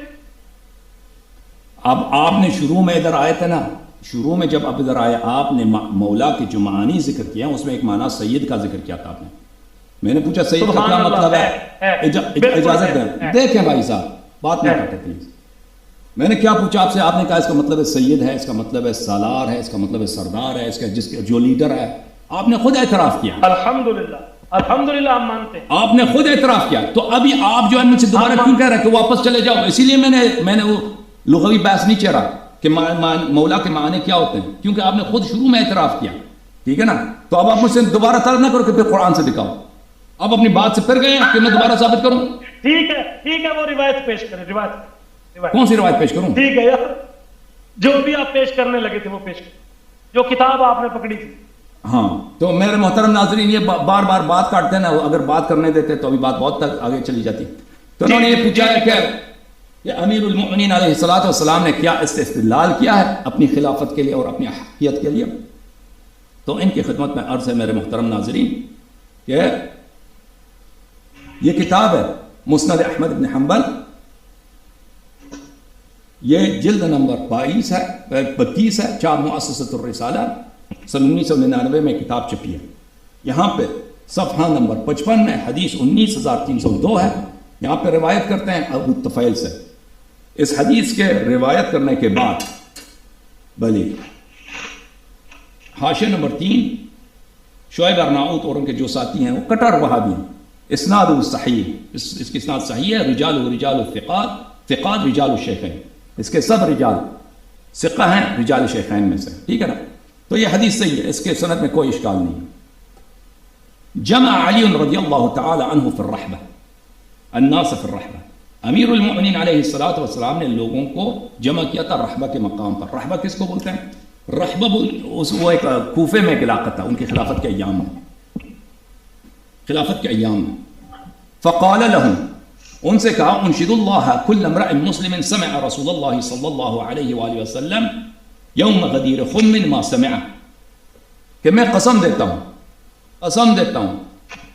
اب آپ نے شروع میں ادھر آئے تھے نا، شروع میں جب آپ ادھر آئے آپ نے مولا کے جو معانی ذکر کیا اس میں ایک معنی سید کا ذکر کیا تھا آپ نے. میں نے پوچھا سید کا کیا مطلب ہے؟ اجازت دیں، دیکھیں بھائی صاحب بات نہ کرتے پلیز. میں نے کیا پوچھا آپ سے؟ آپ نے کہا اس کا مطلب ہے سید ہے، اس کا مطلب ہے سالار ہے، اس کا مطلب ہے سردار ہے، اس کا جو لیڈر ہے. آپ نے خود اعتراف کیا. الحمدللہ ہم مانتے ہیں. آپ نے خود اعتراف کیا. تو ابھی آپ جو ہے مجھ سے دوبارہ کیوں کہہ رہے ہیں کہ واپس چلے جاؤ؟ اسی لیے میں نے وہ لغوی بحث نہیں چہرا کہ مولا کے معنی کیا ہوتے ہیں، کیونکہ آپ نے خود شروع میں اعتراف کیا. ٹھیک ہے نا؟ تو اب آپ مجھ سے دوبارہ طلب نہ کرو کہ پھر قرآن سے دکھاؤ. اب اپنی بات سے پھر گئے کہ میں دوبارہ ثابت کروں. ٹھیک ہے وہ روایت پیش کریں. روایت کون سی روایت پیش کروں؟ ٹھیک ہے یار، جو بھی آپ پیش کرنے لگے تھے وہ پیش کریں، جو کتاب آپ نے پکڑی تھی. ہاں تو میرے محترم ناظرین، یہ بار بار بات کاٹتے ہیں نا، اگر بات کرنے دیتے تو ابھی بات بہت تک آگے چلی جاتی. تو انہوں نے یہ پوچھا ہے کہ امیر المؤمنین علیہ الصلوۃ والسلام نے کیا استدلال کیا ہے اپنی خلافت کے لیے اور اپنی حقیقت کے لیے. تو ان کی خدمت میں عرض ہے میرے محترم ناظرین کہ یہ کتاب ہے مسند احمد بن حنبل. یہ جلد نمبر 22 ہے، چار مؤسسۃ الرسالہ سن 1999 میں کتاب چھپی ہے. یہاں پہ صفحہ نمبر 55 میں حدیث 19302 ہے. یہاں پہ روایت کرتے ہیں ابو طفیل سے. اس حدیث کے روایت کرنے کے بعد بلی حاشیہ نمبر 3 شعیب ارناؤت اور ان کے جو ساتھی ہیں وہ کٹر وہابی ہیں. اسناد صحیح، اس کی اسناد صحیح ہے. رجال الثقات، ثقات رجال الشیخین، اس کے سب رجال ثقہ ہیں رجال الشیخین میں سے. ٹھیک ہے نا؟ تو یہ حدیث صحیح ہے، اس کے سند میں کوئی اشکال نہیں ہے. جمع علی رضی اللہ تعالی عنہ فی الرحبہ الناس فی الرحبہ. امیر المؤمنین علیہ الصلوۃ والسلام نے لوگوں کو جمع کیا تھا رحبہ کے مقام پر. رحبہ کس کو بولتے ہیں؟ رحبہ وہ ایک کوفے میں ایک علاقہ تھا ان کی خلافت کے ایام میں. فقال لهم، ان سے کہا انشد اللہ کل امرئ مسلم سمع رسول اللہ صلی اللہ علیہ وآلہ وسلم یوم غدیر خم ما سمع، کہ میں قسم دیتا ہوں،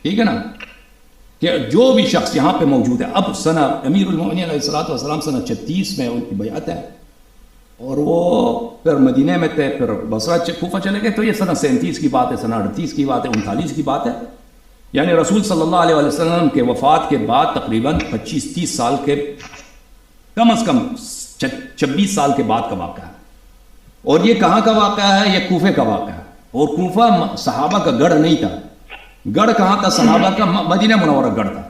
ٹھیک ہے نا، کہ جو بھی شخص یہاں پہ موجود ہے. اب سنہ امیر المؤمنین علیہ الصلوۃ والسلام سنہ 36 میں ان کی بیعت ہے اور وہ پھر مدینہ میں تھے، پھر بصرہ کوفہ چلے گئے. تو یہ سنہ 37 کی بات ہے، سنہ 38 کی بات ہے، 39 کی بات ہے. یعنی رسول صلی اللہ علیہ وسلم کے وفات کے بعد تقریباً 25-30 سال کے، کم از کم 26 سال کے بعد کا واقعہ ہے. اور یہ کہاں کا واقعہ ہے؟ یہ کوفے کا واقعہ ہے. اور کوفہ صحابہ کا گڑھ نہیں تھا. گڑھ کہاں تھا صحابہ کا؟ مدینہ منورہ گڑھ تھا.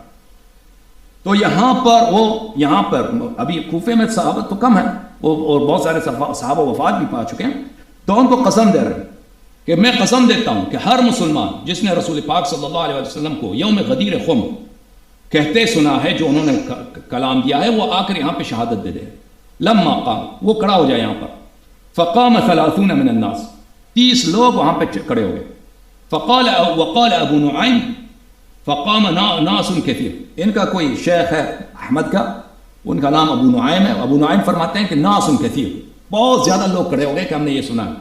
تو یہاں پر ابھی کوفے میں صحابہ تو کم ہیں اور بہت سارے صحابہ وفات بھی پا چکے ہیں. تو ان کو قسم دے رہے ہیں کہ میں قسم دیتا ہوں کہ ہر مسلمان جس نے رسول پاک صلی اللہ علیہ وسلم کو یوم غدیر خم کہتے سنا ہے، جو انہوں نے کلام دیا ہے، وہ آ کر یہاں پہ شہادت دے دے. لما قام، وہ کھڑا ہو جائے یہاں پر. فقام 30 من الناس، 30 لوگ وہاں پہ کھڑے ہو گئے. وقال ابو نعیم فقام ناس کثیر. ان کا کوئی شیخ ہے احمد کا، ان کا نام ابو نعیم ہے. ابو نعیم فرماتے ہیں کہ ناس کثیر، بہت زیادہ لوگ کھڑے ہو گئے کہ ہم نے یہ سنا ہے،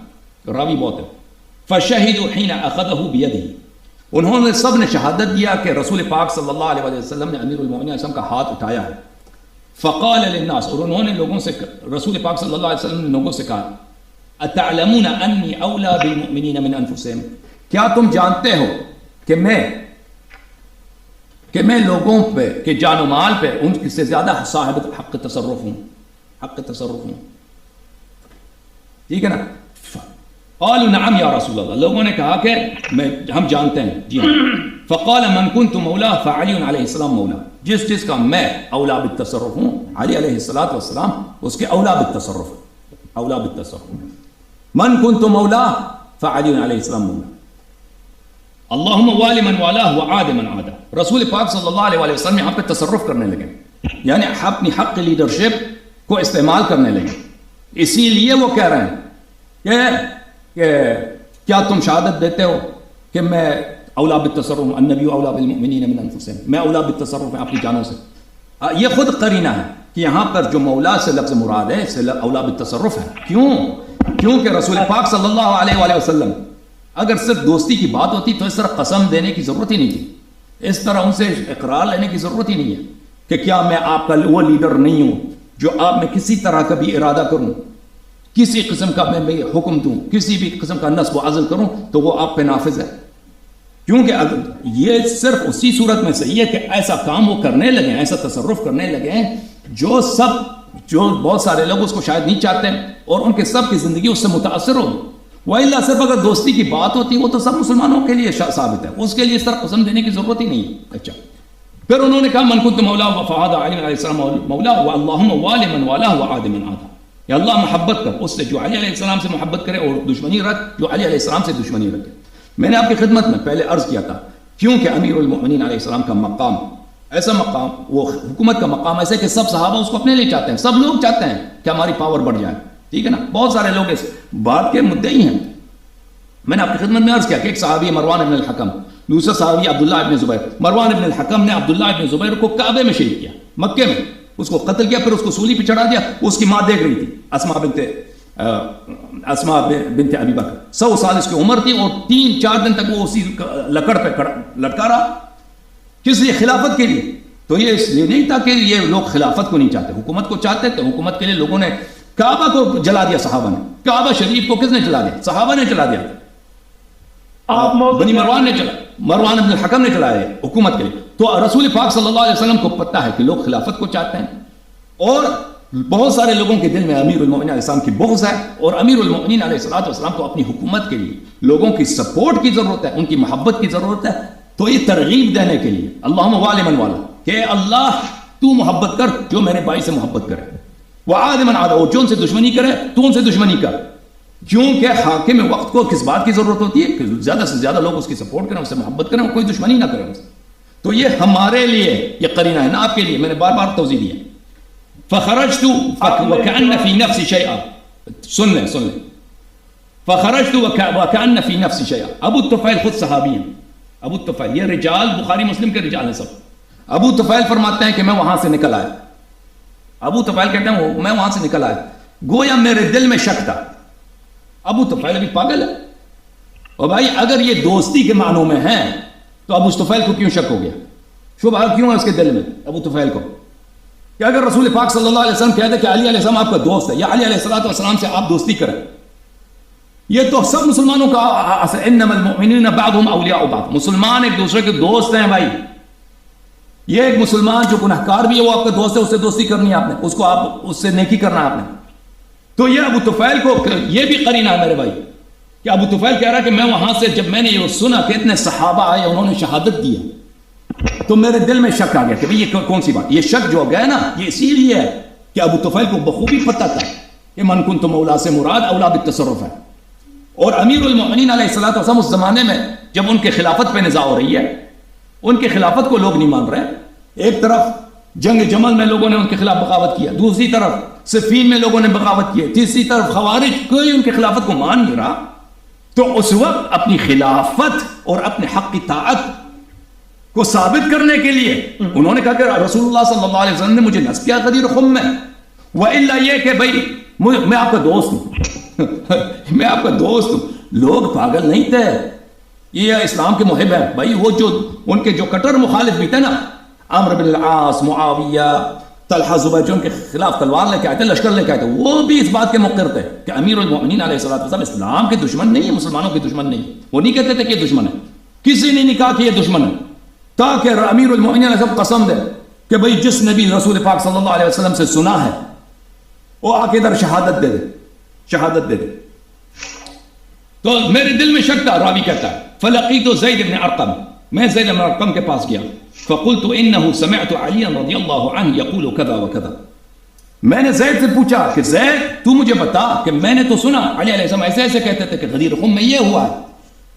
راوی بہت ہے. فشہدوا حین اخذہ بیدہ، انہوں نے سب نے شہادت دیا کہ رسول پاک صلی اللہ علیہ وسلم نے امیر المؤمنین علیہ السلام کا ہاتھ اٹھایا ہے. فقال للناس، اور انہوں نے لوگوں سے، رسول پاک صلی اللہ علیہ وسلم نے لوگوں سے کہا اتعلمون انی اولی بالمؤمنین من انفسہم، کیا تم جانتے ہو کہ میں لوگوں پہ کہ جان و مال پہ ان سے زیادہ صاحب حق تصرف ہوں. ٹھیک ہے نا؟ قالوا نعم یا رسول اللہ، لوگوں نے کہا کہ ہم جانتے ہیں، جی ہاں. فقال من كنت مولا فعلی علیہ السلام مولا، جس کا میں اولا بالتصرف ہوں، علی علیہ الصلوۃ والسلام اس کے اولا بالتصرف. من كنت مولا فعلی علیہ السلام مولا. اللہم والی من والہ وعاد من عادہ. رسول پاک صلی اللہ علیہ وسلم یہاں پہ تصرف کرنے لگے، یعنی اپنی حق لیڈرشپ کو استعمال کرنے لگے. اسی لیے وہ کہہ رہے ہیں کہ کیا تم شہادت دیتے ہو کہ میں اولا بالتصرف، النبی اولا بالمؤمنین من انفسہم، میں اولا بالتصرف اپنی جانوں سے. یہ خود قرینہ ہے کہ یہاں پر جو مولا سے لفظ مراد ہے اس سے اولا بالتصرف ہے. کیونکہ رسول پاک صلی اللہ علیہ وسلم اگر صرف دوستی کی بات ہوتی تو اس طرح قسم دینے کی ضرورت ہی نہیں تھی، اس طرح ان سے اقرار لینے کی ضرورت ہی نہیں ہے کہ کیا میں آپ کا وہ لیڈر نہیں ہوں جو آپ میں کسی طرح کا بھی ارادہ کروں، کسی قسم کا میں حکم دوں، کسی بھی قسم کا نصب و عزل کروں تو وہ آپ پہ نافذ ہے. کیونکہ یہ صرف اسی صورت میں صحیح ہے کہ ایسا کام وہ کرنے لگے، ایسا تصرف کرنے لگے جو بہت سارے لوگ اس کو شاید نہیں چاہتے اور ان کے سب کی زندگی اس سے متاثر ہوگی. وَإِلَّا صرف اگر دوستی کی بات ہوتی وہ تو سب مسلمانوں کے لیے ثابت ہے، اس کے لیے اس طرح قسم دینے کی ضرورت ہی نہیں ہے. اچھا پھر انہوں نے کہا من کنت مولا فہذا علی علیہ السلام مولا واللہم والی من والا وعاد من عاد، یا اللہ محبت کر اس سے جو علی علیہ السلام سے محبت کرے اور دشمنی رکھ جو علی علیہ السلام سے دشمنی رکھے. میں نے آپ کی خدمت میں پہلے عرض کیا تھا کیونکہ امیر المؤمنین علیہ السلام کا مقام ایسا مقام، وہ حکومت کا مقام ایسا کہ سب صحابہ اس کو اپنے لیے چاہتے ہیں، سب لوگ چاہتے ہیں کہ ہماری پاور بڑھ جائے، ٹھیک ہے نا. بہت سارے لوگ اس بات کے مدعی ہیں. میں نے آپ کی خدمت میں عرض کیا کہ ایک صحابی مروان ابن الحکم، دوسرا صحابی عبداللہ ابن زبیر. مروان ابن الحکم نے عبداللہ ابن زبیر کو کعبے میں شہید کیا، مکے میں اس کو قتل کیا، پھر اس کو سولی پہ چڑھا دیا. اس کی ماں دیکھ رہی تھی اسماء بنت ابی بکر، 100 سال اس کی عمر تھی اور 3-4 دن تک وہ اسی لکڑ پہ لٹکا رہا. کس لیے؟ خلافت کے لیے. تو یہ اس لیے نہیں تھا کہ یہ لوگ خلافت کو نہیں چاہتے، حکومت کو چاہتے تھے. حکومت کے لیے لوگوں نے کعبہ کو جلا دیا، صحابہ نے. کعبہ شریف کو کس نے جلا دیا؟ صحابہ نے جلا دیا. بنی مروان نے مروان ابن الحکم نے چلایا حکومت کے لیے. تو رسول پاک صلی اللہ علیہ وسلم کو پتہ ہے کہ لوگ خلافت کو چاہتے ہیں اور بہت سارے لوگوں کے دل میں امیر المؤمنین علیہ السلام کی بغض ہے اور امیر المؤمنین علیہ السلام کو اپنی حکومت کے لیے لوگوں کی سپورٹ کی ضرورت ہے، ان کی محبت کی ضرورت ہے. تو یہ ترغیب دینے کے لیے اللہم والی من والا، کہ اللہ تو محبت کر جو میرے بھائی سے محبت کرے، وعاد من عاد، اور جو ان سے دشمنی کرے تو ان سے دشمنی کر. کیونکہ حاکم وقت کو کس بات کی ضرورت ہوتی ہے کہ زیادہ سے زیادہ لوگ اس کی سپورٹ کریں، اس سے محبت کریں اور کوئی دشمنی نہ کریں. تو یہ ہمارے لیے یہ قرینہ ہے، نہ آپ کے لیے. میں نے بار بار توضیح دی ہے. فخرجت وكأن في نفسي شيئا، سن لیں فخرجت وكأن في نفسي شيئا. ابو الطفیل خود صحابی ہیں. ابو الطفیل، یہ رجال بخاری مسلم کے رجال ہیں سب. ابو طفیل فرماتے ہیں کہ میں وہاں سے نکل آیا. ابو طفیل کہتے ہیں میں وہاں سے نکل آیا، گویا میرے دل میں شک تھا. ابو طفیل ابھی پاگل ہے. اور بھائی اگر یہ دوستی کے معنوں میں ہیں تو ابو طفیل کو کیوں شک ہو گیا؟ شبہ کیوں ہے اس کے دل میں ابو طفیل کو؟ کہ اگر رسول پاک صلی اللہ علیہ وسلم کہتے کہ علی علیہ السلام آپ کا دوست ہے یا علی علیہ السلام سے آپ دوستی کریں، یہ تو سب مسلمانوں کا انما المؤمنین بعضهم اولیاء بعض، مسلمان ایک دوسرے کے دوست ہیں. بھائی یہ ایک مسلمان جو گناہگار بھی ہے وہ آپ کا دوست ہے، اس سے دوستی کرنی ہے آپ نے، اس کو آپ اس سے نیکی کرنا ہے آپ نے. تو یہ ابو طفیل کو یہ بھی قرینہ ہے میرے بھائی کہ ابو طفیل کہہ رہا ہے کہ میں وہاں سے جب میں نے یہ سنا کہ اتنے صحابہ آئے انہوں نے شہادت دی تو میرے دل میں شک آ گیا کہ یہ کون سی بات. یہ شک جو گیا نا یہ اسی لیے ہے کہ ابو طفیل کو بخوبی پتہ تھا کہ من کنت مولا سے مراد اولا بالتصرف ہے. اور امیر المؤمنین علیہ السلام اس زمانے میں جب ان کے خلافت پہ نزاع ہو رہی ہے، ان کے خلافت کو لوگ نہیں مان رہے. ایک طرف جنگ جمل میں لوگوں نے ان کے خلاف بغاوت کیا، دوسری طرف صفین میں لوگوں نے بغاوت کی، تیسری طرف خوارج، کوئی ان کی خلافت کو مان نہیں رہا. تو اس وقت اپنی خلافت اور اپنے حق کی طاعت کو ثابت کرنے کے لیے انہوں نے کہا کہ رسول اللہ صلی اللہ علیہ وسلم نے مجھے نصب کیا غدیر خم میں، وَإِلَّا یہ کہ بھائی میں آپ کا دوست ہوں میں آپ کا دوست ہوں. لوگ پاگل نہیں تھے، یہ اسلام کے محب ہیں. بھائی وہ جو ان کے جو کٹر مخالف بھی تھے نا، عمرو بن العاص، معاویہ، طلحہ، زبیر، جو ان کے خلاف تلوار لے کے آئے تھے، لشکر لے کے آئے تھے، وہ بھی اس بات کے مقر تھے کہ امیر المؤمنین علیہ السلام اسلام کے دشمن نہیں ہے، مسلمانوں کے دشمن نہیں. وہ نہیں کہتے تھے کہ یہ دشمن ہے، کسی نے نہیں کہا کہ یہ دشمن ہے، تاکہ امیر المؤمنین علیہ السلام قسم دے کہ بھئی جس نبی رسول پاک صلی اللہ علیہ وسلم سے سنا ہے وہ آ کے ادھر شہادت دے دے. تو میرے دل میں شک تھا. راوی کہتا ہے فلقیت زید بن ارقم، میں زید بن ارقم کے پاس گیا، فقلت انه سمعت علی رضی اللہ عنہ یقول کذا وکذا. میں نے زید سے پوچھا کہ زید تو مجھے بتا کہ میں نے تو سنا علی علیہ السلام ایسے ایسے کہتے تھے کہ غدیر خم میں یہ ہوا ہے.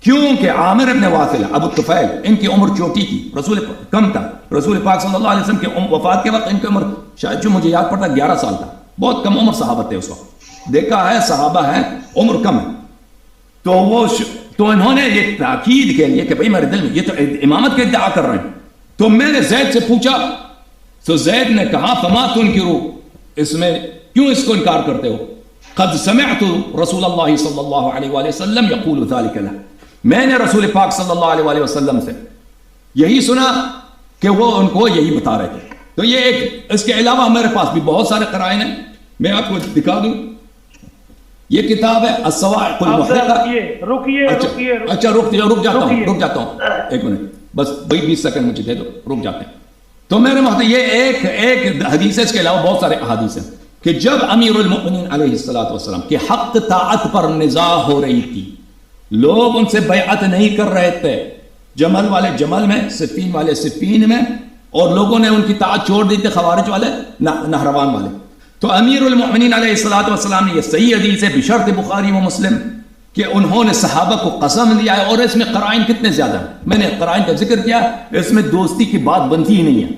کیونکہ عامر ابن واثلہ، ابو الطفیل، ان کی عمر چھوٹی تھی، رسول کم تھا. رسول پاک صلی اللہ علیہ وسلم کے وفات کے وقت ان کی عمر شاید جو مجھے یاد پڑتا 11 سال تھا. بہت کم عمر صحابہ تھے اس وقت، دیکھا ہے صحابہ ہیں عمر کم ہے. تو انہوں نے یہ تاکید کے لیے کہ بھئی میرے دل میں یہ تو امامت کے ادعا کر رہے ہیں. تو میں نے زید سے پوچھا تو زید نے کہا فما تنکرو، اس میں کیوں اس کو انکار کرتے ہو؟ قد سمعت رسول اللہ صلی اللہ علیہ وآلہ وسلم یقول ذلك له، میں نے رسول پاک صلی اللہ علیہ وآلہ وسلم سے یہی سنا کہ وہ ان کو یہی بتا رہے تھے. تو یہ ایک، اس کے علاوہ میرے پاس بھی بہت سارے قرائن ہیں، میں آپ کو دکھا دوں. یہ کتاب ہے الصواعق المحرقہ. رکیے اچھا رک جاتا ہوں ایک منٹ بس 20 سیکنڈ مجھے دے دو, رک جاتے ہیں. تو میرے محترم یہ ایک حدیث ہے, اس کے علاوہ بہت سارے احادیث ہیں کہ جب امیر المؤمنین علیہ الصلوۃ والسلام کے حق طاعت پر نزاع ہو رہی تھی, لوگ ان سے بیعت نہیں کر رہے تھے, جمل والے جمل میں, صفین والے صفین میں, اور لوگوں نے ان کی طاعت چھوڑ دی تھی, خوارج والے نہروان والے. تو امیر المؤمنین علیہ الصلوۃ والسلام نے یہ صحیح حدیث ہے بشرط بخاری و مسلم کہ انہوں نے صحابہ کو قسم دیا ہے, اور اس میں قرائن کتنے زیادہ ہیں, میں نے قرائن کا ذکر کیا, اس میں دوستی کی بات بنتی ہی نہیں ہے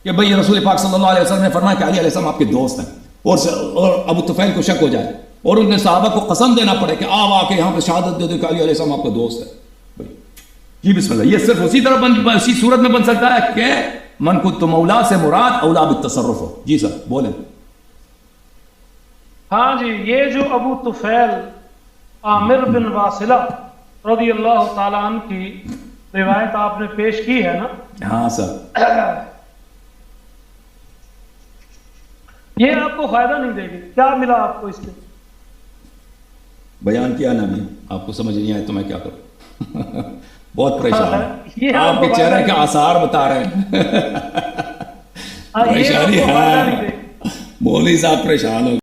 کہ بھئی رسول پاک صلی اللہ علیہ وسلم نے فرمایا کہ علی علیہ السلام آپ کے دوست ہیں, اور ابو طفیل کو شک ہو جائے اور ان نے صحابہ کو قسم دینا پڑے کہ آپ آ کے یہاں پہ شہادت دے دو کہ علی علیہ السلام آپ کا دوست ہے. جی بسم اللہ. یہ صرف اسی طرح اسی صورت میں بن سکتا ہے کہ من کنت مولا سے مراد اولا بالتصرف ہو. جی سر بولیں. ہاں جی, یہ جو ابو طفیل عامر بن واصلہ رضی اللہ تعالیٰ عنہ کی روایت آپ نے پیش کی ہے نا. ہاں سر. یہ آپ کو فائدہ نہیں دے گی, کیا ملا آپ کو اس سے؟ بیان کیا نا میں, آپ کو سمجھ نہیں آئے تو میں کیا کروں. بہت پریشان ہوں, آپ کے چہرے کے آثار بتا رہے ہیں. پریشانی ہے, مولوی صاحب پریشان ہو.